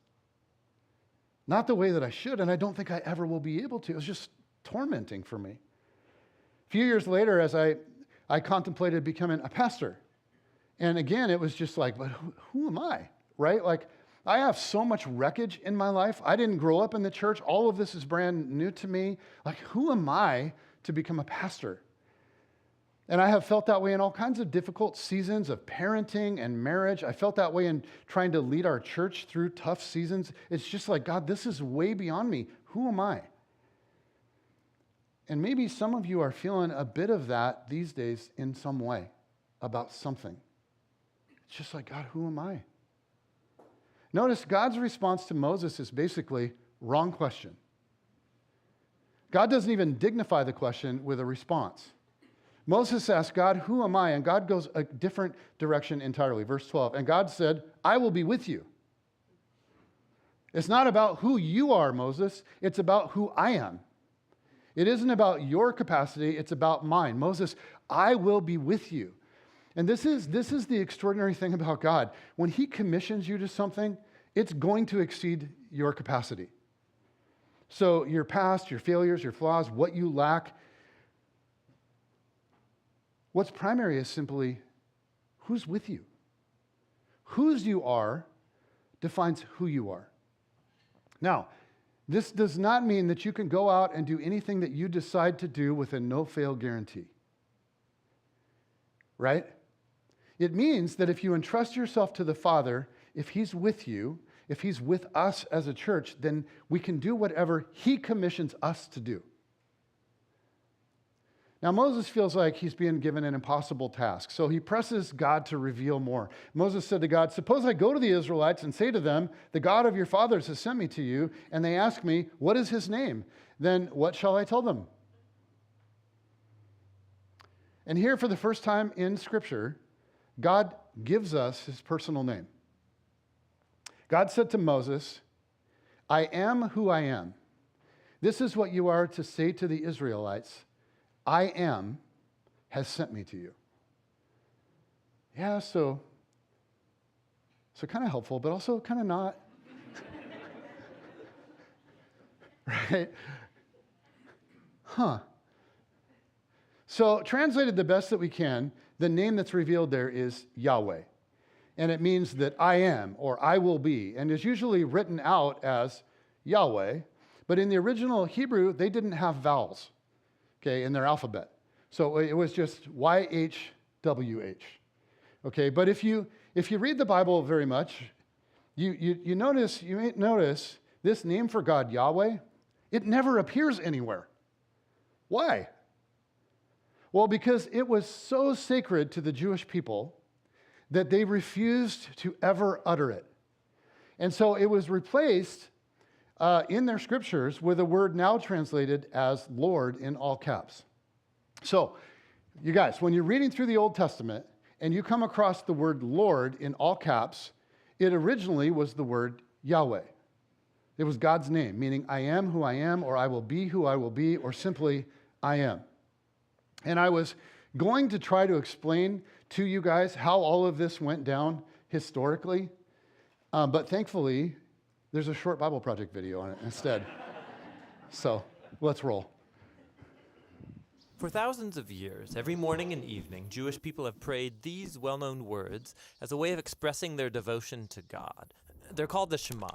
Not the way that I should, and I don't think I ever will be able to. It was just tormenting for me. A few years later, as I contemplated becoming a pastor, and again, it was just but who am I, right? I have so much wreckage in my life. I didn't grow up in the church. All of this is brand new to me. Who am I to become a pastor? And I have felt that way in all kinds of difficult seasons of parenting and marriage. I felt that way in trying to lead our church through tough seasons. It's just God, this is way beyond me. Who am I? And maybe some of you are feeling a bit of that these days in some way about something. It's just God, who am I? Notice God's response to Moses is basically, wrong question. God doesn't even dignify the question with a response. Moses asked God, who am I? And God goes a different direction entirely. Verse 12, and God said, I will be with you. It's not about who you are, Moses. It's about who I am. It isn't about your capacity. It's about mine. Moses, I will be with you. And this is the extraordinary thing about God. When he commissions you to something, it's going to exceed your capacity. So your past, your failures, your flaws, what you lack, what's primary is simply who's with you. Whose you are defines who you are. Now, this does not mean that you can go out and do anything that you decide to do with a no-fail guarantee. Right? It means that if you entrust yourself to the Father, if he's with you, if he's with us as a church, then we can do whatever he commissions us to do. Now, Moses feels like he's being given an impossible task, so he presses God to reveal more. Moses said to God, suppose I go to the Israelites and say to them, the God of your fathers has sent me to you, and they ask me, what is his name? Then what shall I tell them? And here, for the first time in Scripture, God gives us his personal name. God said to Moses, I am who I am. This is what you are to say to the Israelites. I am has sent me to you. Yeah, so kind of helpful, but also kind of not. Right? So translated the best that we can, the name that's revealed there is Yahweh. and it means that I am or I will be, and is usually written out as Yahweh. But in the original Hebrew, they didn't have vowels, okay, in their alphabet. So it was just YHWH. Okay, but if you read the Bible very much, you may notice this name for God, Yahweh, it never appears anywhere. Why? Well, because it was so sacred to the Jewish people that they refused to ever utter it. And so it was replaced in their scriptures with a word now translated as Lord in all caps. So, you guys, when you're reading through the Old Testament and you come across the word Lord in all caps, it originally was the word Yahweh. It was God's name, meaning I am who I am, or I will be who I will be, or simply I am. And I was going to try to explain to you guys how all of this went down historically, but thankfully, there's a short Bible Project video on it instead. So, let's roll. For thousands of years, every morning and evening, Jewish people have prayed these well-known words as a way of expressing their devotion to God. They're called the Shema.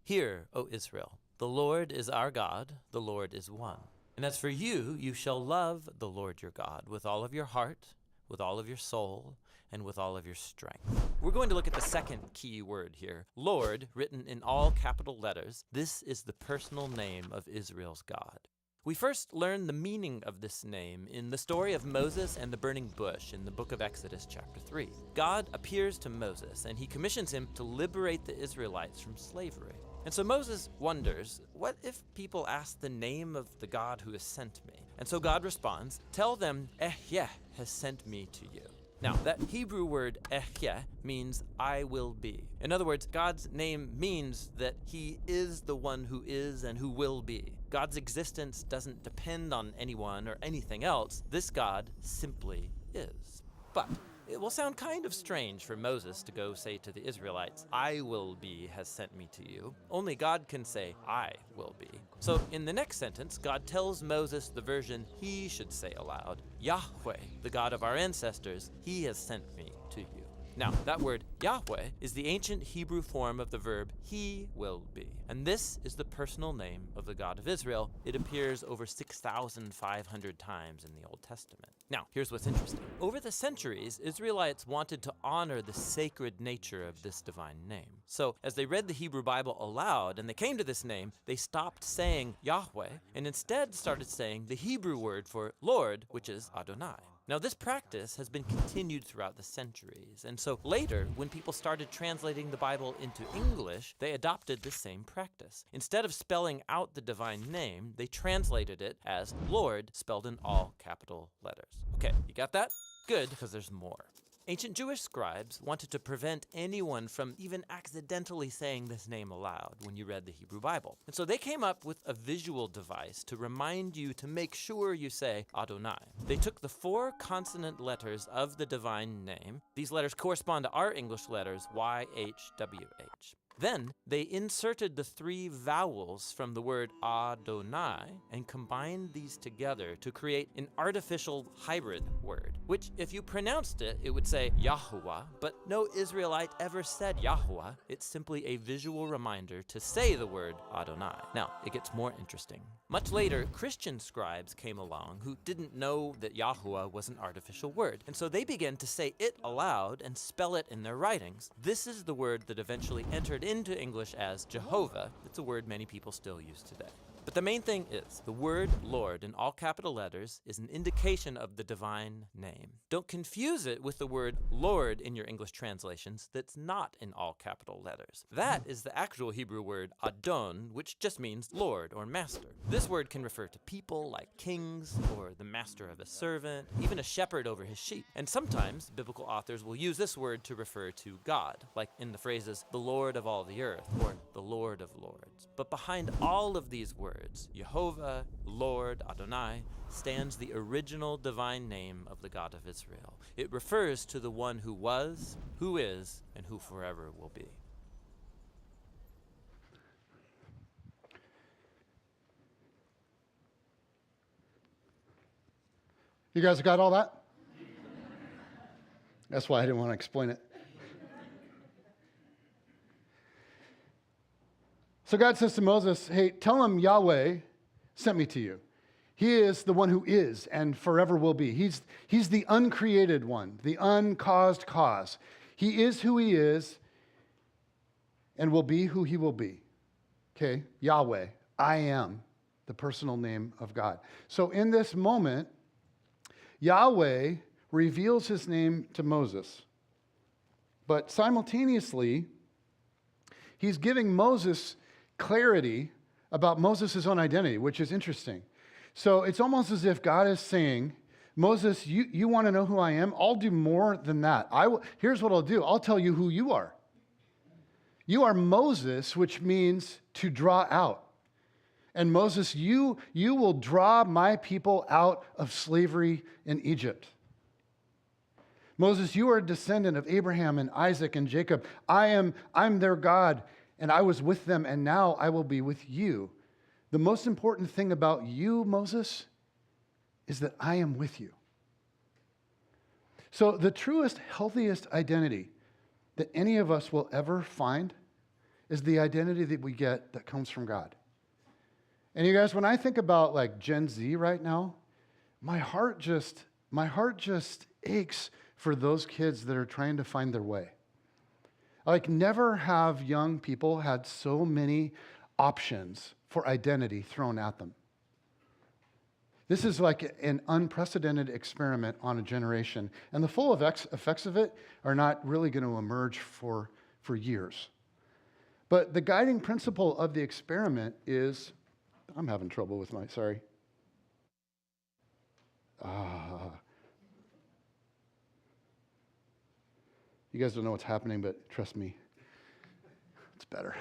Hear, O Israel, the Lord is our God, the Lord is one. And as for you, you shall love the Lord your God with all of your heart, with all of your soul, and with all of your strength. We're going to look at the second key word here. Lord, written in all capital letters. This is the personal name of Israel's God. We first learn the meaning of this name in the story of Moses and the burning bush in the book of Exodus chapter 3. God appears to Moses and he commissions him to liberate the Israelites from slavery. And so Moses wonders, what if people ask the name of the God who has sent me? And so God responds, tell them, Ehyeh has sent me to you. Now, that Hebrew word Ehyeh means I will be. In other words, God's name means that he is the one who is and who will be. God's existence doesn't depend on anyone or anything else. This God simply is. But it will sound kind of strange for Moses to go say to the Israelites, I will be has sent me to you. Only God can say, I will be. So in the next sentence, God tells Moses the version he should say aloud. Yahweh, the God of our ancestors, he has sent me to you. Now, that word Yahweh is the ancient Hebrew form of the verb he will be. And this is the personal name of the God of Israel. It appears over 6,500 times in the Old Testament. Now, here's what's interesting. Over the centuries, Israelites wanted to honor the sacred nature of this divine name. So, as they read the Hebrew Bible aloud and they came to this name, they stopped saying Yahweh and instead started saying the Hebrew word for Lord, which is Adonai. Now, this practice has been continued throughout the centuries, and so later, when people started translating the Bible into English, they adopted the same practice. Instead of spelling out the divine name, they translated it as Lord, spelled in all capital letters. Okay, you got that? Good, because there's more. Ancient Jewish scribes wanted to prevent anyone from even accidentally saying this name aloud when you read the Hebrew Bible. And so they came up with a visual device to remind you to make sure you say Adonai. They took the 4 consonant letters of the divine name. These letters correspond to our English letters, YHWH. Then they inserted the 3 vowels from the word Adonai and combined these together to create an artificial hybrid word, which if you pronounced it, it would say Yahuwah, but no Israelite ever said Yahuwah. It's simply a visual reminder to say the word Adonai. Now, it gets more interesting. Much later, Christian scribes came along who didn't know that Yahuwah was an artificial word, and so they began to say it aloud and spell it in their writings. This is the word that eventually entered into English as Jehovah. It's a word many people still use today. But the main thing is, the word Lord in all capital letters is an indication of the divine name. Don't confuse it with the word Lord in your English translations that's not in all capital letters. That is the actual Hebrew word Adon, which just means Lord or master. This word can refer to people like kings or the master of a servant, even a shepherd over his sheep. And sometimes biblical authors will use this word to refer to God, like in the phrases the Lord of all the earth or the Lord of lords. But behind all of these words, Jehovah, Lord, Adonai, stands the original divine name of the God of Israel. It refers to the one who was, who is, and who forever will be. You guys got all that? That's why I didn't want to explain it. So God says to Moses, hey, tell him Yahweh sent me to you. He is the one who is and forever will be. He's the uncreated one, the uncaused cause. He is who he is and will be who he will be. Okay, Yahweh, I am the personal name of God. So in this moment, Yahweh reveals his name to Moses. But simultaneously, he's giving Moses clarity about Moses' own identity, which is interesting. So it's almost as if God is saying, Moses, you want to know who I am? I'll do more than that. Here's what I'll do. I'll tell you who you are. You are Moses, which means to draw out. And Moses, you will draw my people out of slavery in Egypt. Moses, you are a descendant of Abraham and Isaac and Jacob. I'm their God, and I was with them, and now I will be with you. The most important thing about you, Moses, is that I am with you. So the truest, healthiest identity that any of us will ever find is the identity that we get that comes from God. And you guys, when I think about like Gen Z right now, my heart just aches for those kids that are trying to find their way. Like, never have young people had so many options for identity thrown at them. This is like an unprecedented experiment on a generation, and the full effects of it are not really going to emerge for years. But the guiding principle of the experiment is, I'm having trouble with my, sorry. You guys don't know what's happening, but trust me, it's better.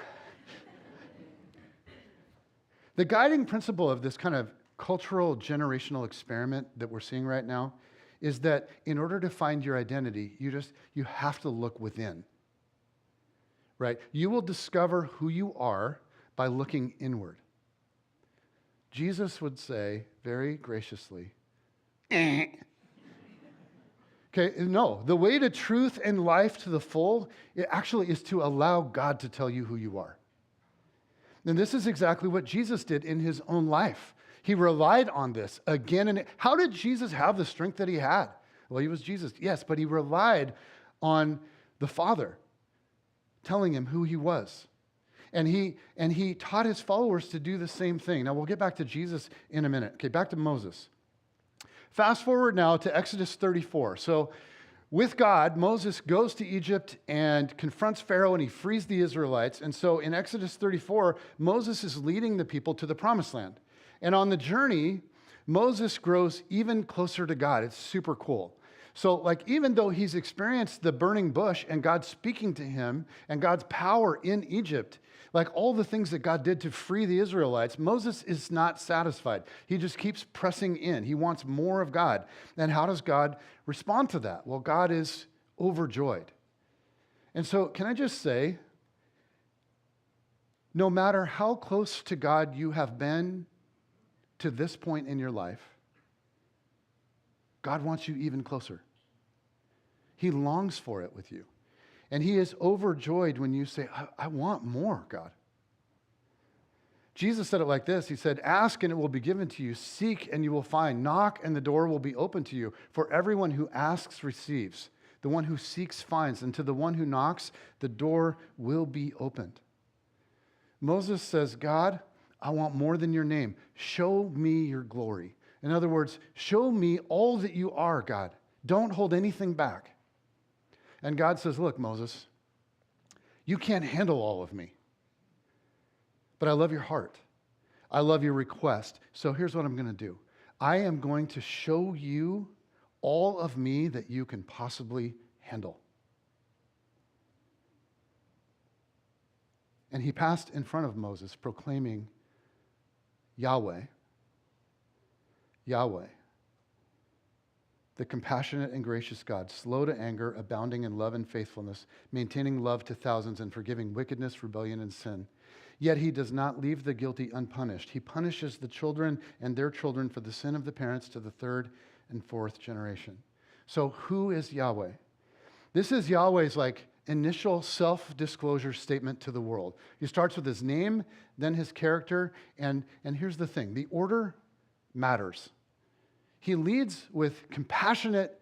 The guiding principle of this kind of cultural generational experiment that we're seeing right now is that in order to find your identity, you have to look within. Right? You will discover who you are by looking inward. Jesus would say very graciously, Okay, no, the way to truth and life to the full, it actually is to allow God to tell you who you are. And this is exactly what Jesus did in his own life. He relied on this again and how did Jesus have the strength that he had? Well, he was Jesus, yes, but he relied on the Father telling him who he was. And he taught his followers to do the same thing. Now, we'll get back to Jesus in a minute. Okay, back to Moses. Fast forward now to Exodus 34. So with God, Moses goes to Egypt and confronts Pharaoh and he frees the Israelites. And so in Exodus 34, Moses is leading the people to the promised land. And on the journey, Moses grows even closer to God. It's super cool. So like even though he's experienced the burning bush and God speaking to him and God's power in Egypt, like all the things that God did to free the Israelites, Moses is not satisfied. He just keeps pressing in. He wants more of God. And how does God respond to that? Well, God is overjoyed. And so can I just say, no matter how close to God you have been to this point in your life, God wants you even closer. He longs for it with you. And he is overjoyed when you say, I want more, God. Jesus said it like this. He said, ask and it will be given to you. Seek and you will find. Knock and the door will be open to you. For everyone who asks receives. The one who seeks finds. And to the one who knocks, the door will be opened. Moses says, God, I want more than your name. Show me your glory. In other words, show me all that you are, God. Don't hold anything back. And God says, look, Moses, you can't handle all of me. But I love your heart. I love your request. So here's what I'm going to do. I am going to show you all of me that you can possibly handle. And he passed in front of Moses, proclaiming, Yahweh, Yahweh, the compassionate and gracious God, slow to anger, abounding in love and faithfulness, maintaining love to thousands and forgiving wickedness, rebellion, and sin. Yet he does not leave the guilty unpunished. He punishes the children and their children for the sin of the parents to the third and fourth generation. So who is Yahweh? This is Yahweh's like initial self-disclosure statement to the world. He starts with his name, then his character, and here's the thing, the order matters. He leads with compassionate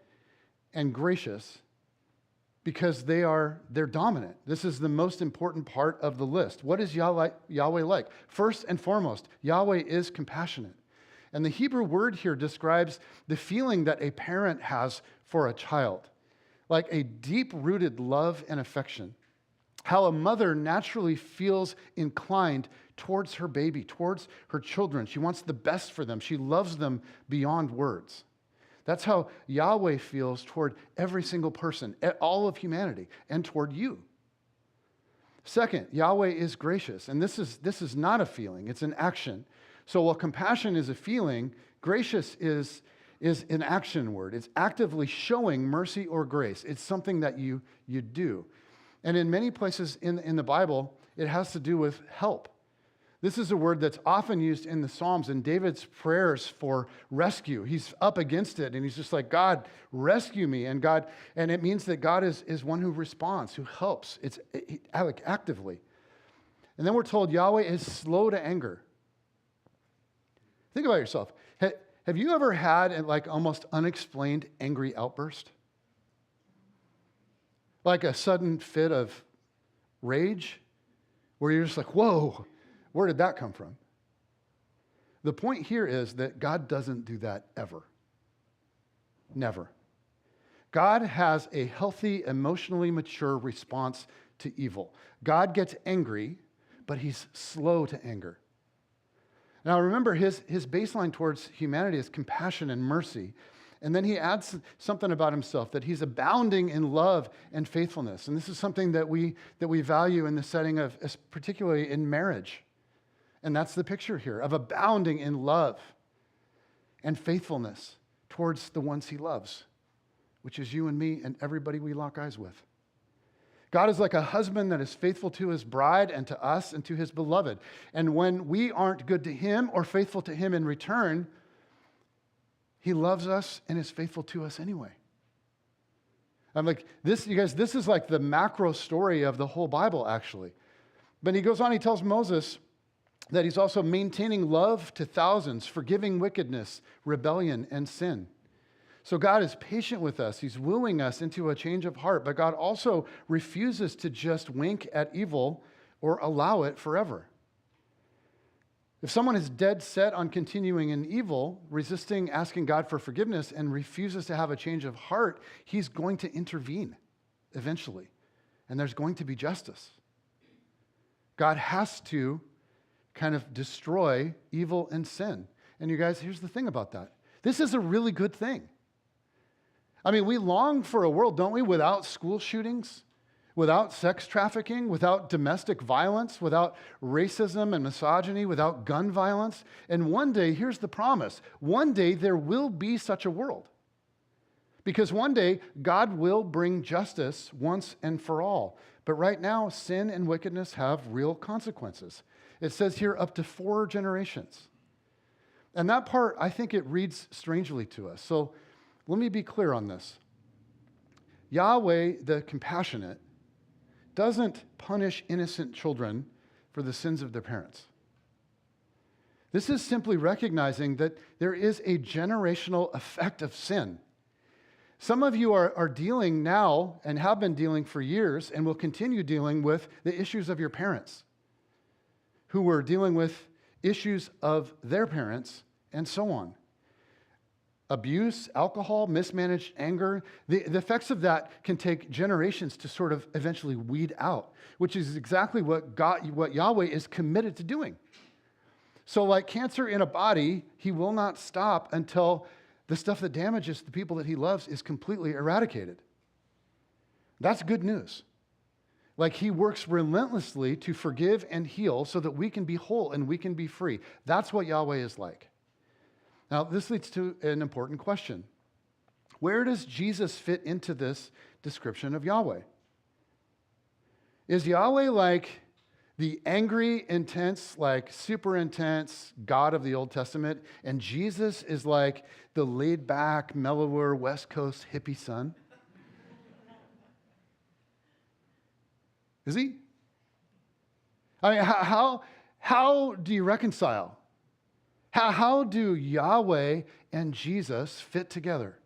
and gracious because they're dominant. This is the most important part of the list. What is Yahweh like? First and foremost, Yahweh is compassionate. And the Hebrew word here describes the feeling that a parent has for a child, like a deep-rooted love and affection. How a mother naturally feels inclined towards her baby, towards her children. She wants the best for them. She loves them beyond words. That's how Yahweh feels toward every single person, all of humanity, and toward you. Second, Yahweh is gracious, and this is not a feeling, it's an action. So while compassion is a feeling, gracious is an action word. It's actively showing mercy or grace. It's something that you do. And in many places in the Bible, it has to do with help. This is a word that's often used in the Psalms in David's prayers for rescue. He's up against it, and he's just like, God, rescue me. And it means that God is one who responds, who helps. It's actively. And then we're told Yahweh is slow to anger. Think about yourself. Have you ever had an almost unexplained angry outburst? Like a sudden fit of rage where you're just like, whoa, where did that come from? The point here is that God doesn't do that ever. Never. God has a healthy, emotionally mature response to evil. God gets angry, but he's slow to anger. Now remember, his baseline towards humanity is compassion and mercy. And then he adds something about himself, that he's abounding in love and faithfulness. And this is something that we value in the setting of, particularly in marriage. And that's the picture here, of abounding in love and faithfulness towards the ones he loves, which is you and me and everybody we lock eyes with. God is like a husband that is faithful to his bride and to us and to his beloved. And when we aren't good to him or faithful to him in return, he loves us and is faithful to us anyway. I'm like, this, you guys, this is like the macro story of the whole Bible, actually. But he goes on, he tells Moses that he's also maintaining love to thousands, forgiving wickedness, rebellion, and sin. So God is patient with us. He's wooing us into a change of heart, but God also refuses to just wink at evil or allow it forever. If someone is dead set on continuing in evil, resisting asking God for forgiveness, and refuses to have a change of heart, he's going to intervene eventually, and there's going to be justice. God has to kind of destroy evil and sin. And you guys, here's the thing about that. This is a really good thing. I mean, we long for a world, don't we, without school shootings, without sex trafficking, without domestic violence, without racism and misogyny, without gun violence. And one day, here's the promise, one day there will be such a world. Because one day, God will bring justice once and for all. But right now, sin and wickedness have real consequences. It says here up to 4 generations. And that part, I think it reads strangely to us. So let me be clear on this. Yahweh, the compassionate, doesn't punish innocent children for the sins of their parents. This is simply recognizing that there is a generational effect of sin. Some of you are dealing now and have been dealing for years and will continue dealing with the issues of your parents, who were dealing with issues of their parents, and so on. Abuse, alcohol, mismanaged anger, the effects of that can take generations to sort of eventually weed out, which is exactly what Yahweh is committed to doing. So like cancer in a body, he will not stop until the stuff that damages the people that he loves is completely eradicated. That's good news. Like he works relentlessly to forgive and heal so that we can be whole and we can be free. That's what Yahweh is like. Now, this leads to an important question. Where does Jesus fit into this description of Yahweh? Is Yahweh like the angry, intense, like super intense God of the Old Testament, and Jesus is like the laid-back, mellower, West Coast hippie son? Is he? I mean, how do you reconcile? How do Yahweh and Jesus fit together?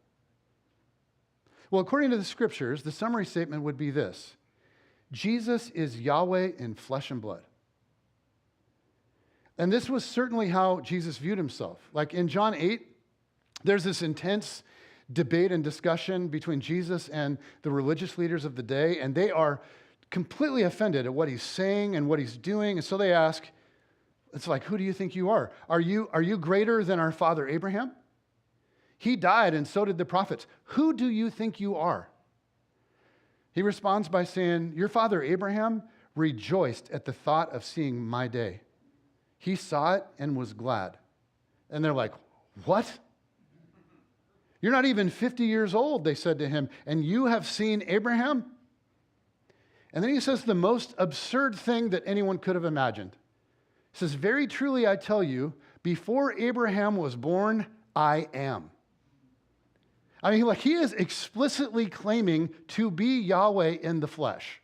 Well, according to the scriptures, the summary statement would be this: Jesus is Yahweh in flesh and blood. And this was certainly how Jesus viewed himself. Like in John 8, there's this intense debate and discussion between Jesus and the religious leaders of the day, and they are completely offended at what he's saying and what he's doing. And so they ask, it's like, who do you think you are? Are you greater than our father Abraham? He died, and so did the prophets. Who do you think you are? He responds by saying, your father Abraham rejoiced at the thought of seeing my day. He saw it and was glad. And they're like, what? You're not even 50 years old, they said to him, and you have seen Abraham? And then he says the most absurd thing that anyone could have imagined. He says, very truly I tell you, before Abraham was born, I am. I mean, like, he is explicitly claiming to be Yahweh in the flesh.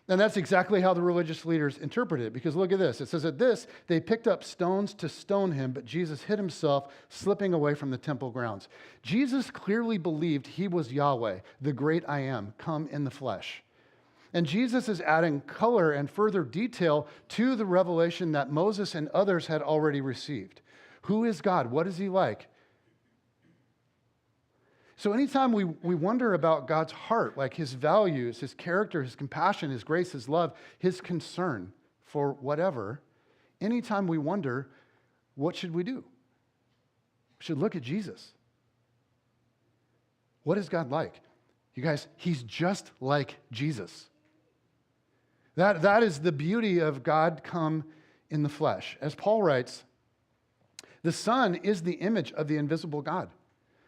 And that's exactly how the religious leaders interpret it, because look at this. It says, at this, they picked up stones to stone him, but Jesus hid himself, slipping away from the temple grounds. Jesus clearly believed he was Yahweh, the great I am, come in the flesh. And Jesus is adding color and further detail to the revelation that Moses and others had already received. Who is God? What is he like? So anytime we wonder about God's heart, like his values, his character, his compassion, his grace, his love, his concern for whatever, anytime we wonder, what should we do? We should look at Jesus. What is God like? You guys, he's just like Jesus. That is the beauty of God come in the flesh. As Paul writes, the Son is the image of the invisible God,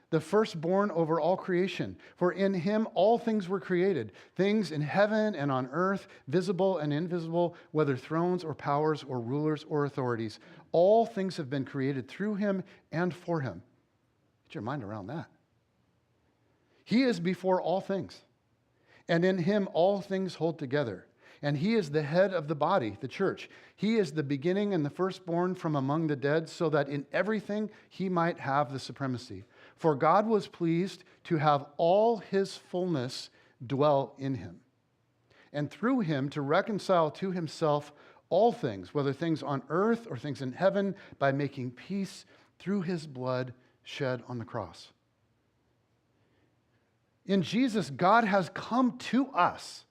the firstborn over all creation. For in him all things were created, things in heaven and on earth, visible and invisible, whether thrones or powers or rulers or authorities. All things have been created through him and for him. Get your mind around that. He is before all things, and in him all things hold together. And he is the head of the body, the church. He is the beginning and the firstborn from among the dead, so that in everything he might have the supremacy. For God was pleased to have all his fullness dwell in him, and through him to reconcile to himself all things, whether things on earth or things in heaven, by making peace through his blood shed on the cross. In Jesus, God has come to us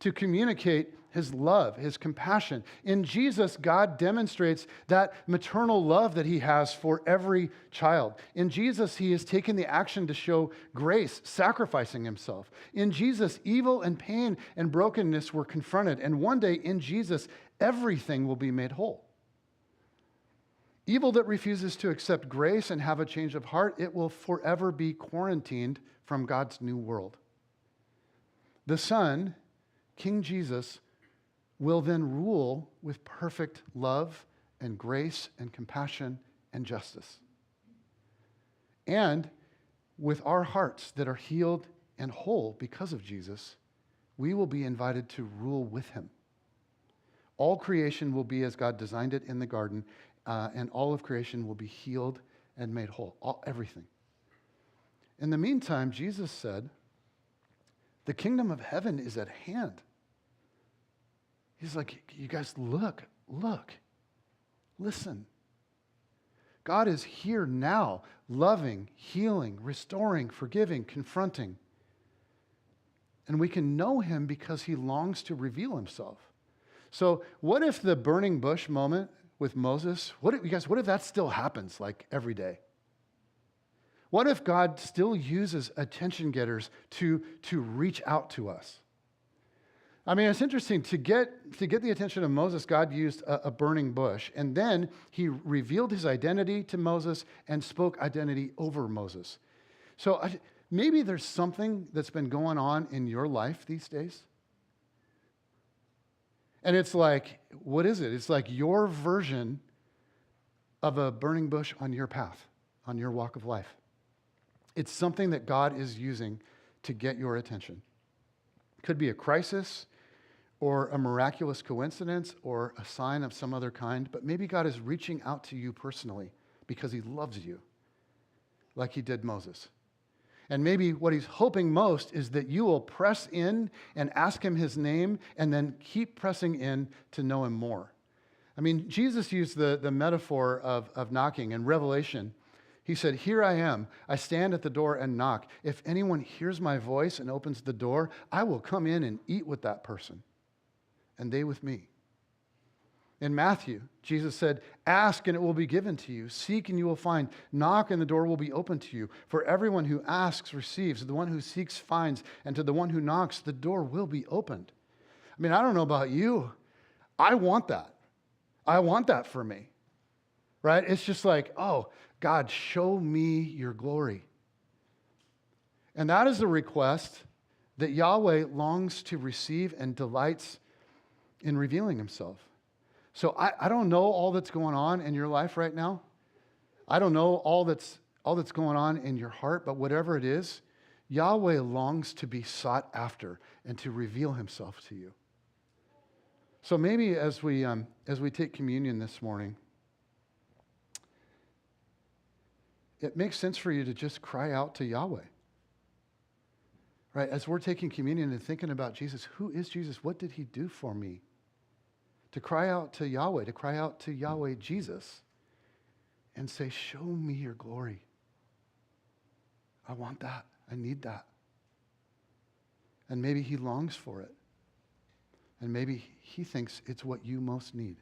to communicate his love, his compassion. In Jesus, God demonstrates that maternal love that he has for every child. In Jesus, he has taken the action to show grace, sacrificing himself. In Jesus, evil and pain and brokenness were confronted. And one day in Jesus, everything will be made whole. Evil that refuses to accept grace and have a change of heart, it will forever be quarantined from God's new world. The Son, King Jesus, will then rule with perfect love and grace and compassion and justice. And with our hearts that are healed and whole because of Jesus, we will be invited to rule with him. All creation will be as God designed it in the garden, and all of creation will be healed and made whole, everything. In the meantime, Jesus said, the kingdom of heaven is at hand. He's like, you guys, look, listen. God is here now, loving, healing, restoring, forgiving, confronting. And we can know him because he longs to reveal himself. So what if the burning bush moment with Moses, what if that still happens like every day? What if God still uses attention getters to reach out to us? I mean, it's interesting. To get the attention of Moses, God used a burning bush, and then he revealed his identity to Moses and spoke identity over Moses. So maybe there's something that's been going on in your life these days. And it's like, what is it? It's like your version of a burning bush on your path, on your walk of life. It's something that God is using to get your attention. Could be a crisis, or a miraculous coincidence or a sign of some other kind, but maybe God is reaching out to you personally because he loves you like he did Moses. And maybe what he's hoping most is that you will press in and ask him his name and then keep pressing in to know him more. I mean, Jesus used the metaphor of knocking in Revelation. He said, "Here I am. I stand at the door and knock. If anyone hears my voice and opens the door, I will come in and eat with that person, and they with me." In Matthew, Jesus said, "Ask and it will be given to you. Seek and you will find. Knock and the door will be opened to you. For everyone who asks receives. The one who seeks finds. And to the one who knocks, the door will be opened." I mean, I don't know about you. I want that. I want that for me, right? It's just like, oh, God, show me your glory. And that is a request that Yahweh longs to receive and delights in revealing himself. So I don't know all that's going on in your life right now. I don't know all that's going on in your heart, but whatever it is, Yahweh longs to be sought after and to reveal himself to you. So maybe as we take communion this morning, it makes sense for you to just cry out to Yahweh. Right? As we're taking communion and thinking about Jesus, who is Jesus? What did he do for me? To cry out to Yahweh, to cry out to Yahweh Jesus and say, show me your glory. I want that. I need that. And maybe he longs for it. And maybe he thinks it's what you most need.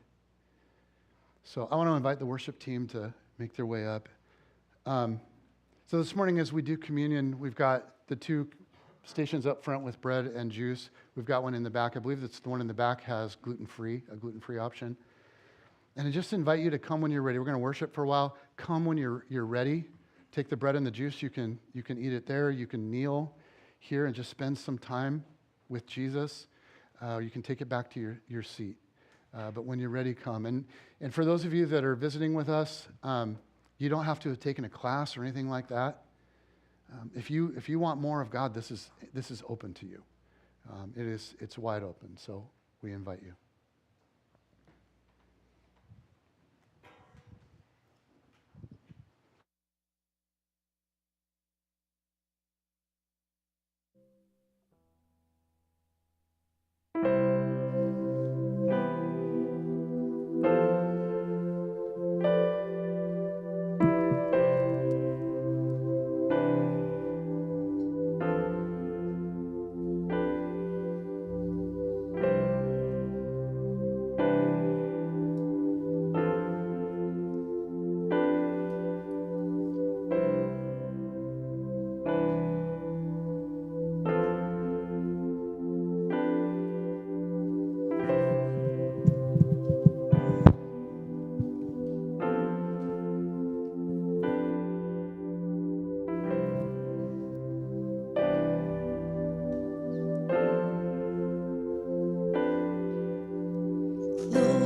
So I want to invite the worship team to make their way up. So this morning as we do communion, we've got the two stations up front with bread and juice. We've got one in the back. I believe that's the one in the back has a gluten-free option. And I just invite you to come when you're ready. We're going to worship for a while. Come when you're ready. Take the bread and the juice. You can eat it there. You can kneel here and just spend some time with Jesus. You can take it back to your seat. But when you're ready, come. And for those of you that are visiting with us, you don't have to have taken a class or anything like that. If you want more of God, this is open to you. It's wide open. So we invite you.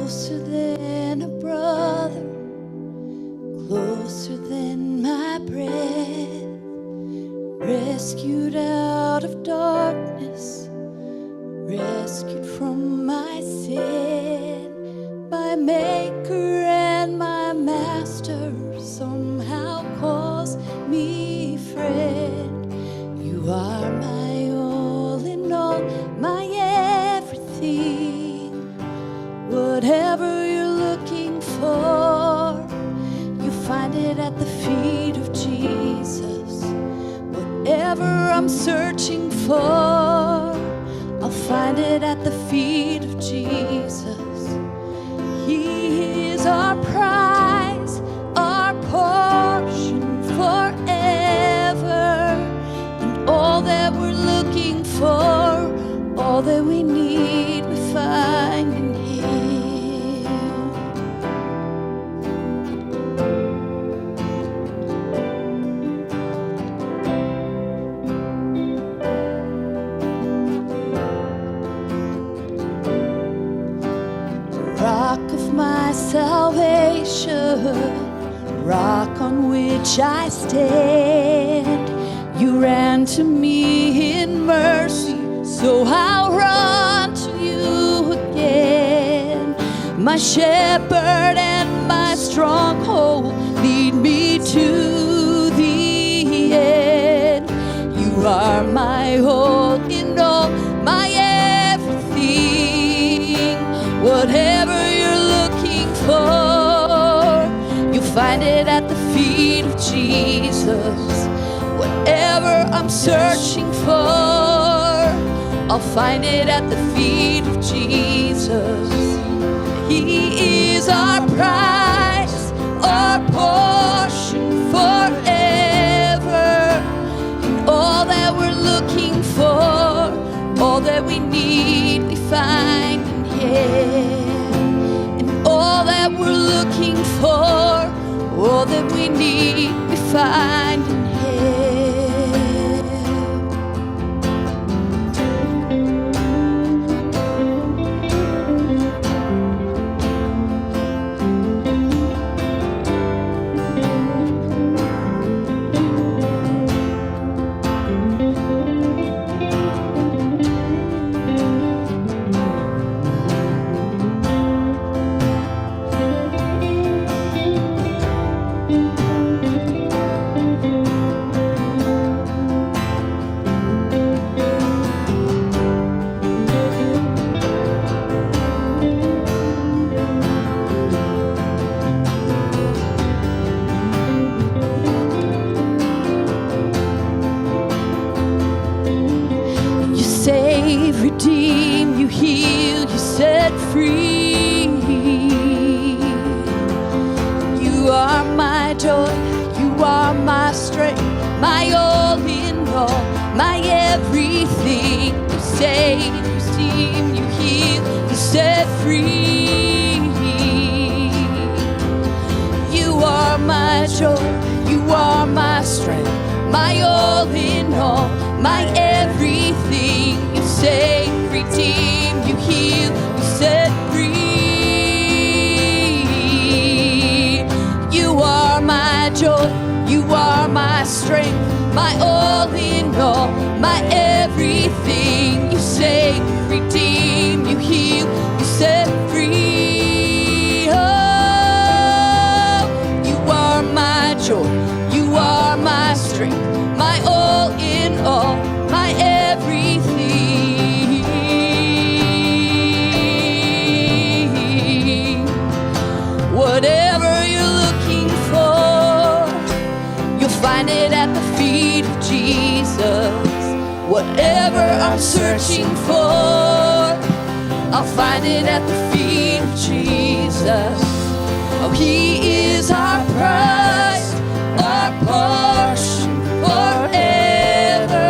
Closer than a brother, closer than my breath, rescued out of darkness, rescued from my sin. My maker and my master somehow calls me friend. You are my all in all, my everything. Whatever you're looking for, you find it at the feet of Jesus. Whatever I'm searching for, I'll find it at the feet of Jesus. He is our prize, our portion forever, and all that we're looking for, all that we need, we find in Him. Rock of my salvation, rock on which I stand. You ran to me in mercy, so I'll run to you. my shepherd and my stronghold. Lead me to the end. You are my all in all, my everything. Whatever you're looking for, you'll find it at the feet of Jesus. Whatever I'm searching for, I'll find it at the feet of Jesus. He is our prize, our portion forever. And all that we're looking for, all that we need, we find in Him. And all that we're looking for, all that we need, we find in Him. Redeem, you heal, you set free. You are my joy, you are my strength, my all in all, my everything. You save, you redeem, you heal, you set free. You are my joy, you are my strength, my all in all, my everything. You save, redeem, you heal, you set free. You are my joy, you are my strength, my all in all, my everything. You save, redeem, you heal, you set free. Oh, you are my joy, you are my strength, my all in all, my everything. Whatever you're looking for, you'll find it at the feet of Jesus. Whatever I'm searching for, I'll find it at the feet of Jesus. Oh, He is our prize, our portion forever.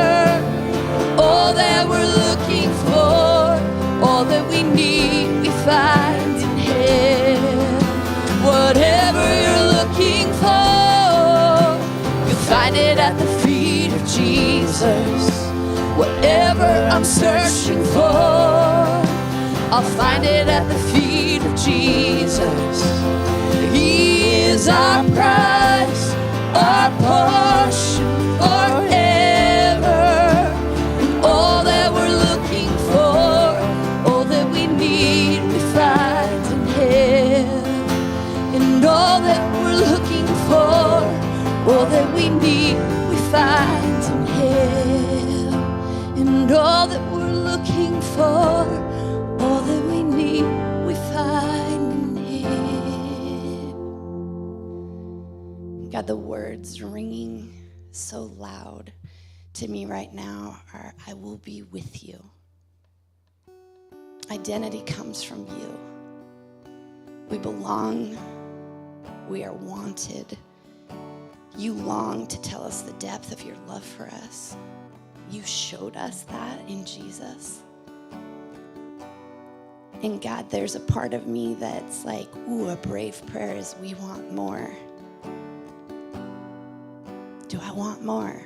All that we're looking for, all that we need, we find in Him. Whatever you're looking for, you'll find it at the feet of Jesus. Whatever I'm searching for, I'll find it at the feet of Jesus. He is our prize, our portion forever. And all that we're looking for, all that we need, we find in Him. And all that we're looking for, all that we need, we find in Him. And all that we're looking for, all that we need, we find in Him. God, the words ringing so loud to me right now are, I will be with you. Identity comes from you. We belong. We are wanted. You long to tell us the depth of your love for us. You showed us that in Jesus. And God, there's a part of me that's like, ooh, a brave prayer is, we want more. Do I want more?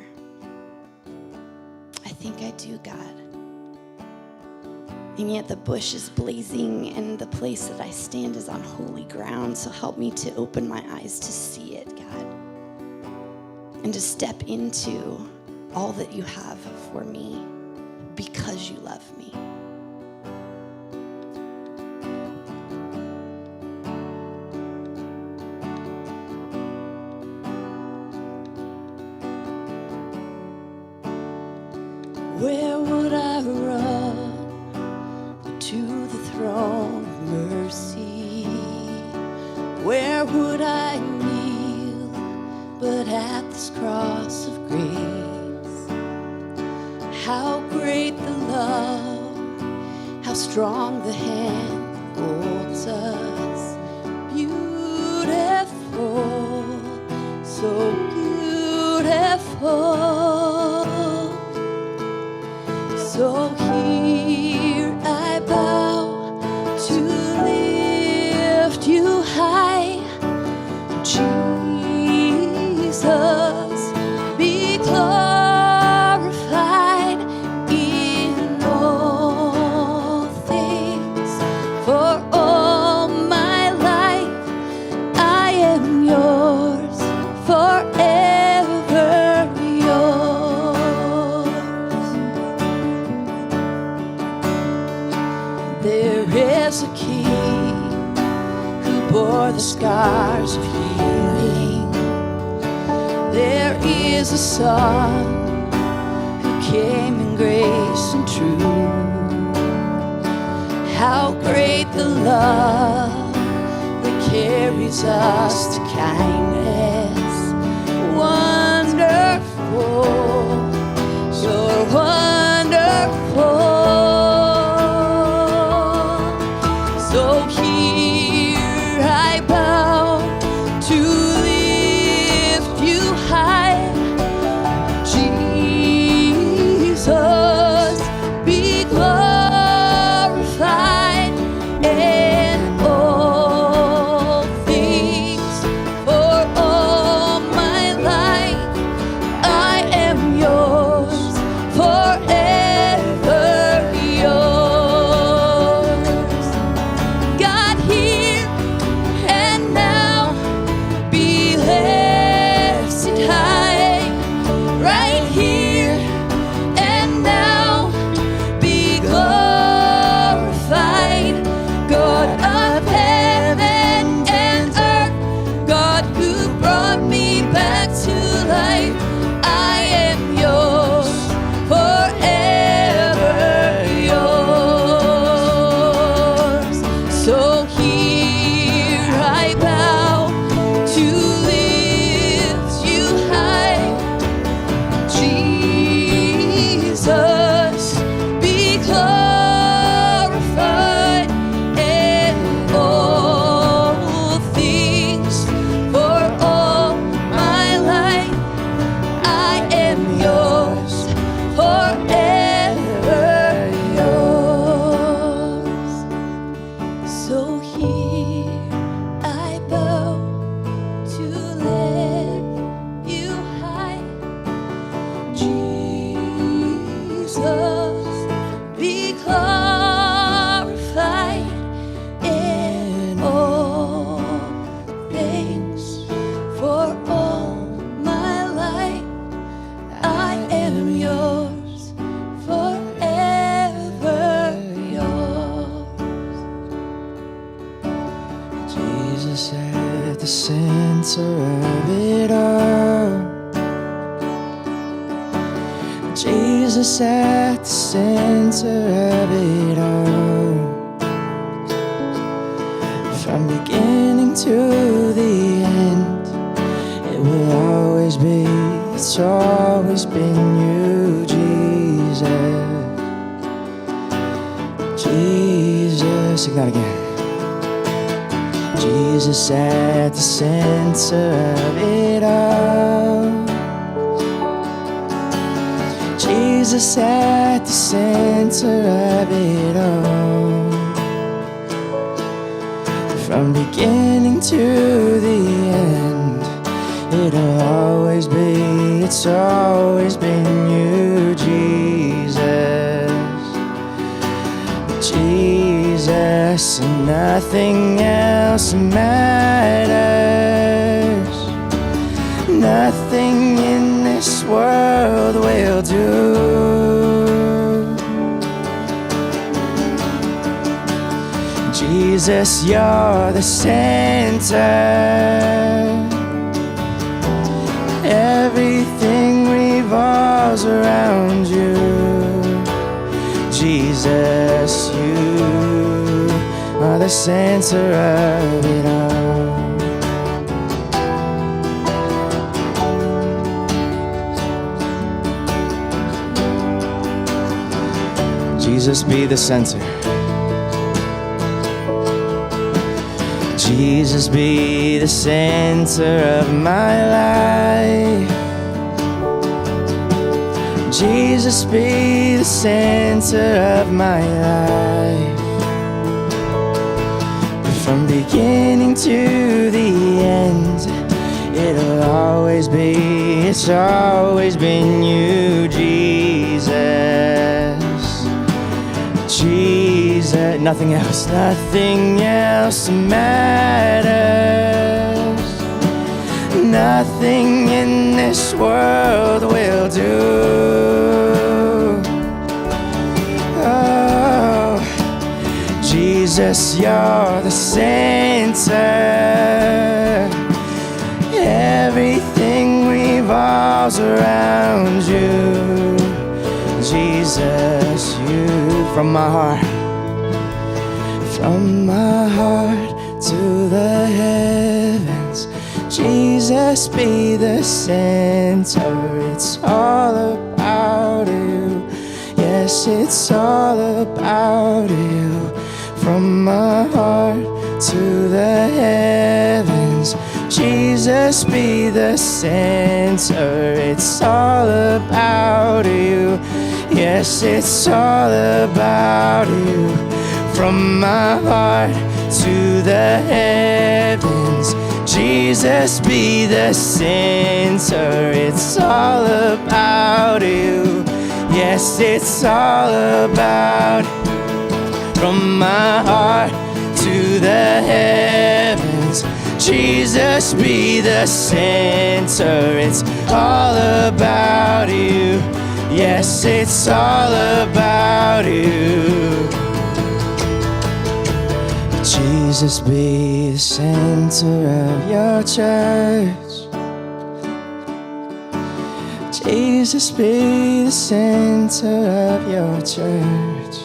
I think I do, God. And yet the bush is blazing and the place that I stand is on holy ground. So help me to open my eyes to see it, God. And to step into all that you have for me because you love me. Where would I run but to the throne of mercy? Where would I kneel but at this cross of grace? How great the love, how strong the hand that holds us. Beautiful, so beautiful. So here I bow to lift you high, Jesus, be glorified in all things. For all my life I am yours, forever yours. There is a King who bore the scars of healing. There is a Son who came in grace and truth. How great the love that carries us to kindness. Wonderful, you're wonderful. So here I bow to lift you high, Jesus, be glorified in all things. For all my life I am yours, forever yours. God, here and now be lifted high, right here and now be glorified. God of heaven and earth, God who brought me back to life, I am yours, forever yours. So here I bow to lift you high, Jesus, be glorified in all things. For all my life I am yours, forever yours. So here I bow to lift you high, Jesus, be glorified in all things. For all my life I am yours, forever yours. Jesus at the center of it all. Jesus at the center of it all. From beginning to the end, it will always be, it's always been you, Jesus. Jesus, sing that again. Jesus at the center of it all. Jesus at the center of it all. From beginning to the end, it'll always be, it's always been you, Jesus. Jesus, and nothing else matters. Nothing in this world will do. Jesus, you're the center. Everything revolves around you. center of it all. Jesus, be the center. Jesus, be the center of my life. Jesus, be the center of my life. From beginning to the end, it'll always be, it's always been you, Jesus. Jesus, nothing else matters. Nothing in this world will do. Oh, Jesus, you're the center. Everything revolves around you. Jesus, you, from my heart to the heavens. Jesus, be the center. It's all about you. Yes, it's all about you. From my heart to the heavens. Jesus, be the center. It's all about you. Yes, it's all about you. From my heart to the heavens. Jesus, be the center. It's all about you. Yes, it's all about you. From my heart to the heavens. Jesus, be the center. It's all about you. Yes, it's all about you. Jesus, be the center of your church. Jesus, be the center of your church.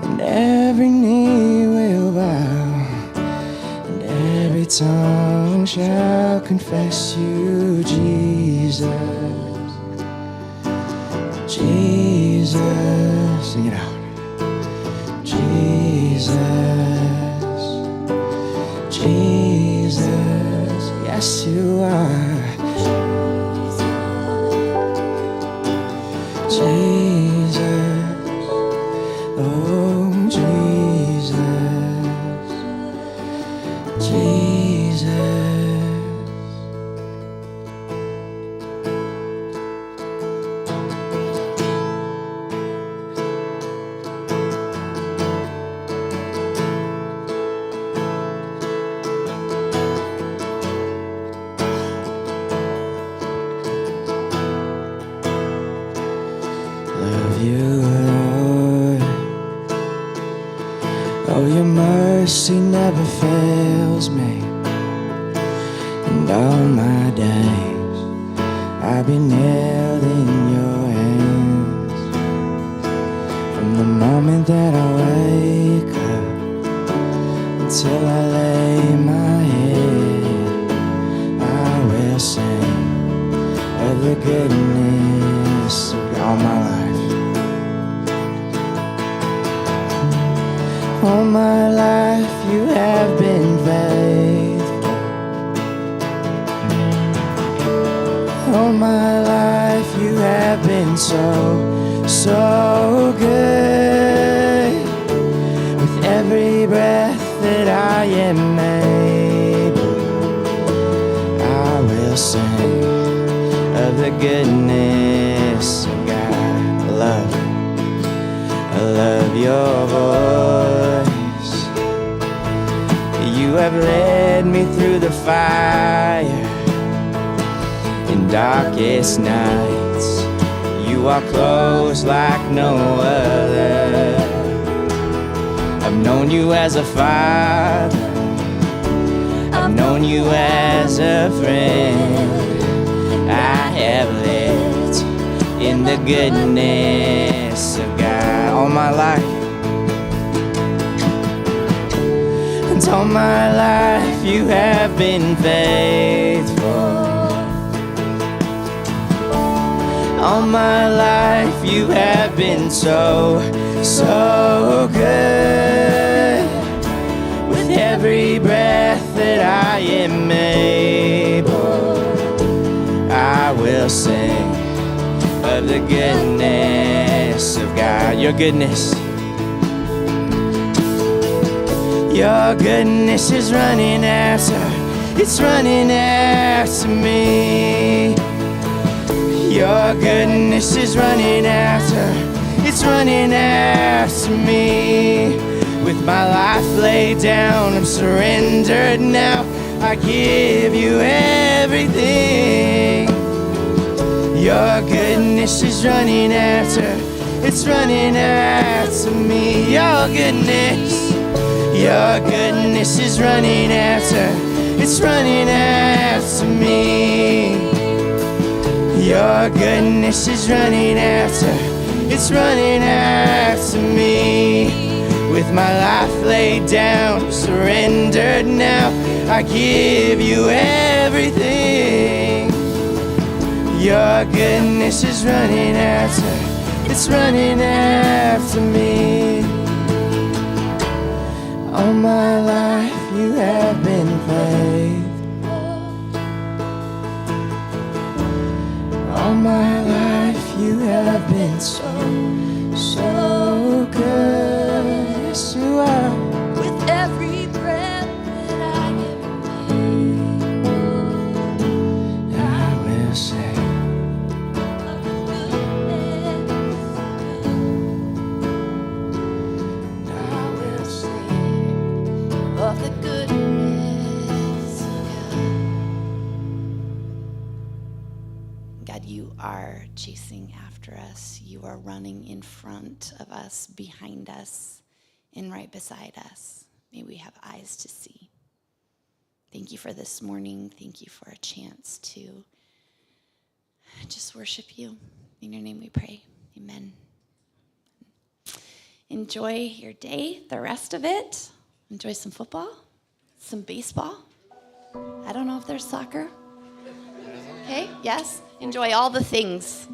And every knee will bow, and every tongue shall confess you, Jesus. Jesus, sing it out. Jesus, Jesus, yes you are. Jesus, oh Jesus, Jesus. Oh, your mercy never fails me. And all my days I've been held in your hands. From the moment that I wake up until I lay my head, I will sing of the goodness of all my life. All my life you have been faithful. All my life you have been so, so good. With every breath that I am able, I will sing of the goodness of God. I love your voice. You have led me through the fire in darkest nights. You are close like no other. I've known you as a father. I've known you as a friend. I have lived in the goodness of God all my life. All my life you have been faithful. All my life you have been so, so good. With every breath that I am able, I will sing of the goodness of God. Your goodness. Your goodness is running after, it's running after me. Your goodness is running after, it's running after me. With my life laid down, I'm surrendered now. I give you everything. Your goodness is running after, it's running after me. Your goodness. Your goodness is running after, it's running after me. Your goodness is running after, it's running after me. With my life laid down, surrendered now, I give you everything. Your goodness is running after, it's running after me. All my life you have been faithful. All my life you have been so, so good. Yes, you are. With every breath that I am able, I will say of the goodness of God. I will sing of the goodness of God. God, you are chasing after us. You are running in front of us, behind us, and right beside us. May we have eyes to see. Thank you for this morning. Thank you for a chance to just worship you. In your name we pray. Amen. Enjoy your day, the rest of it. Enjoy some football, some baseball. I don't know if there's soccer. Okay, yes. Enjoy all the things.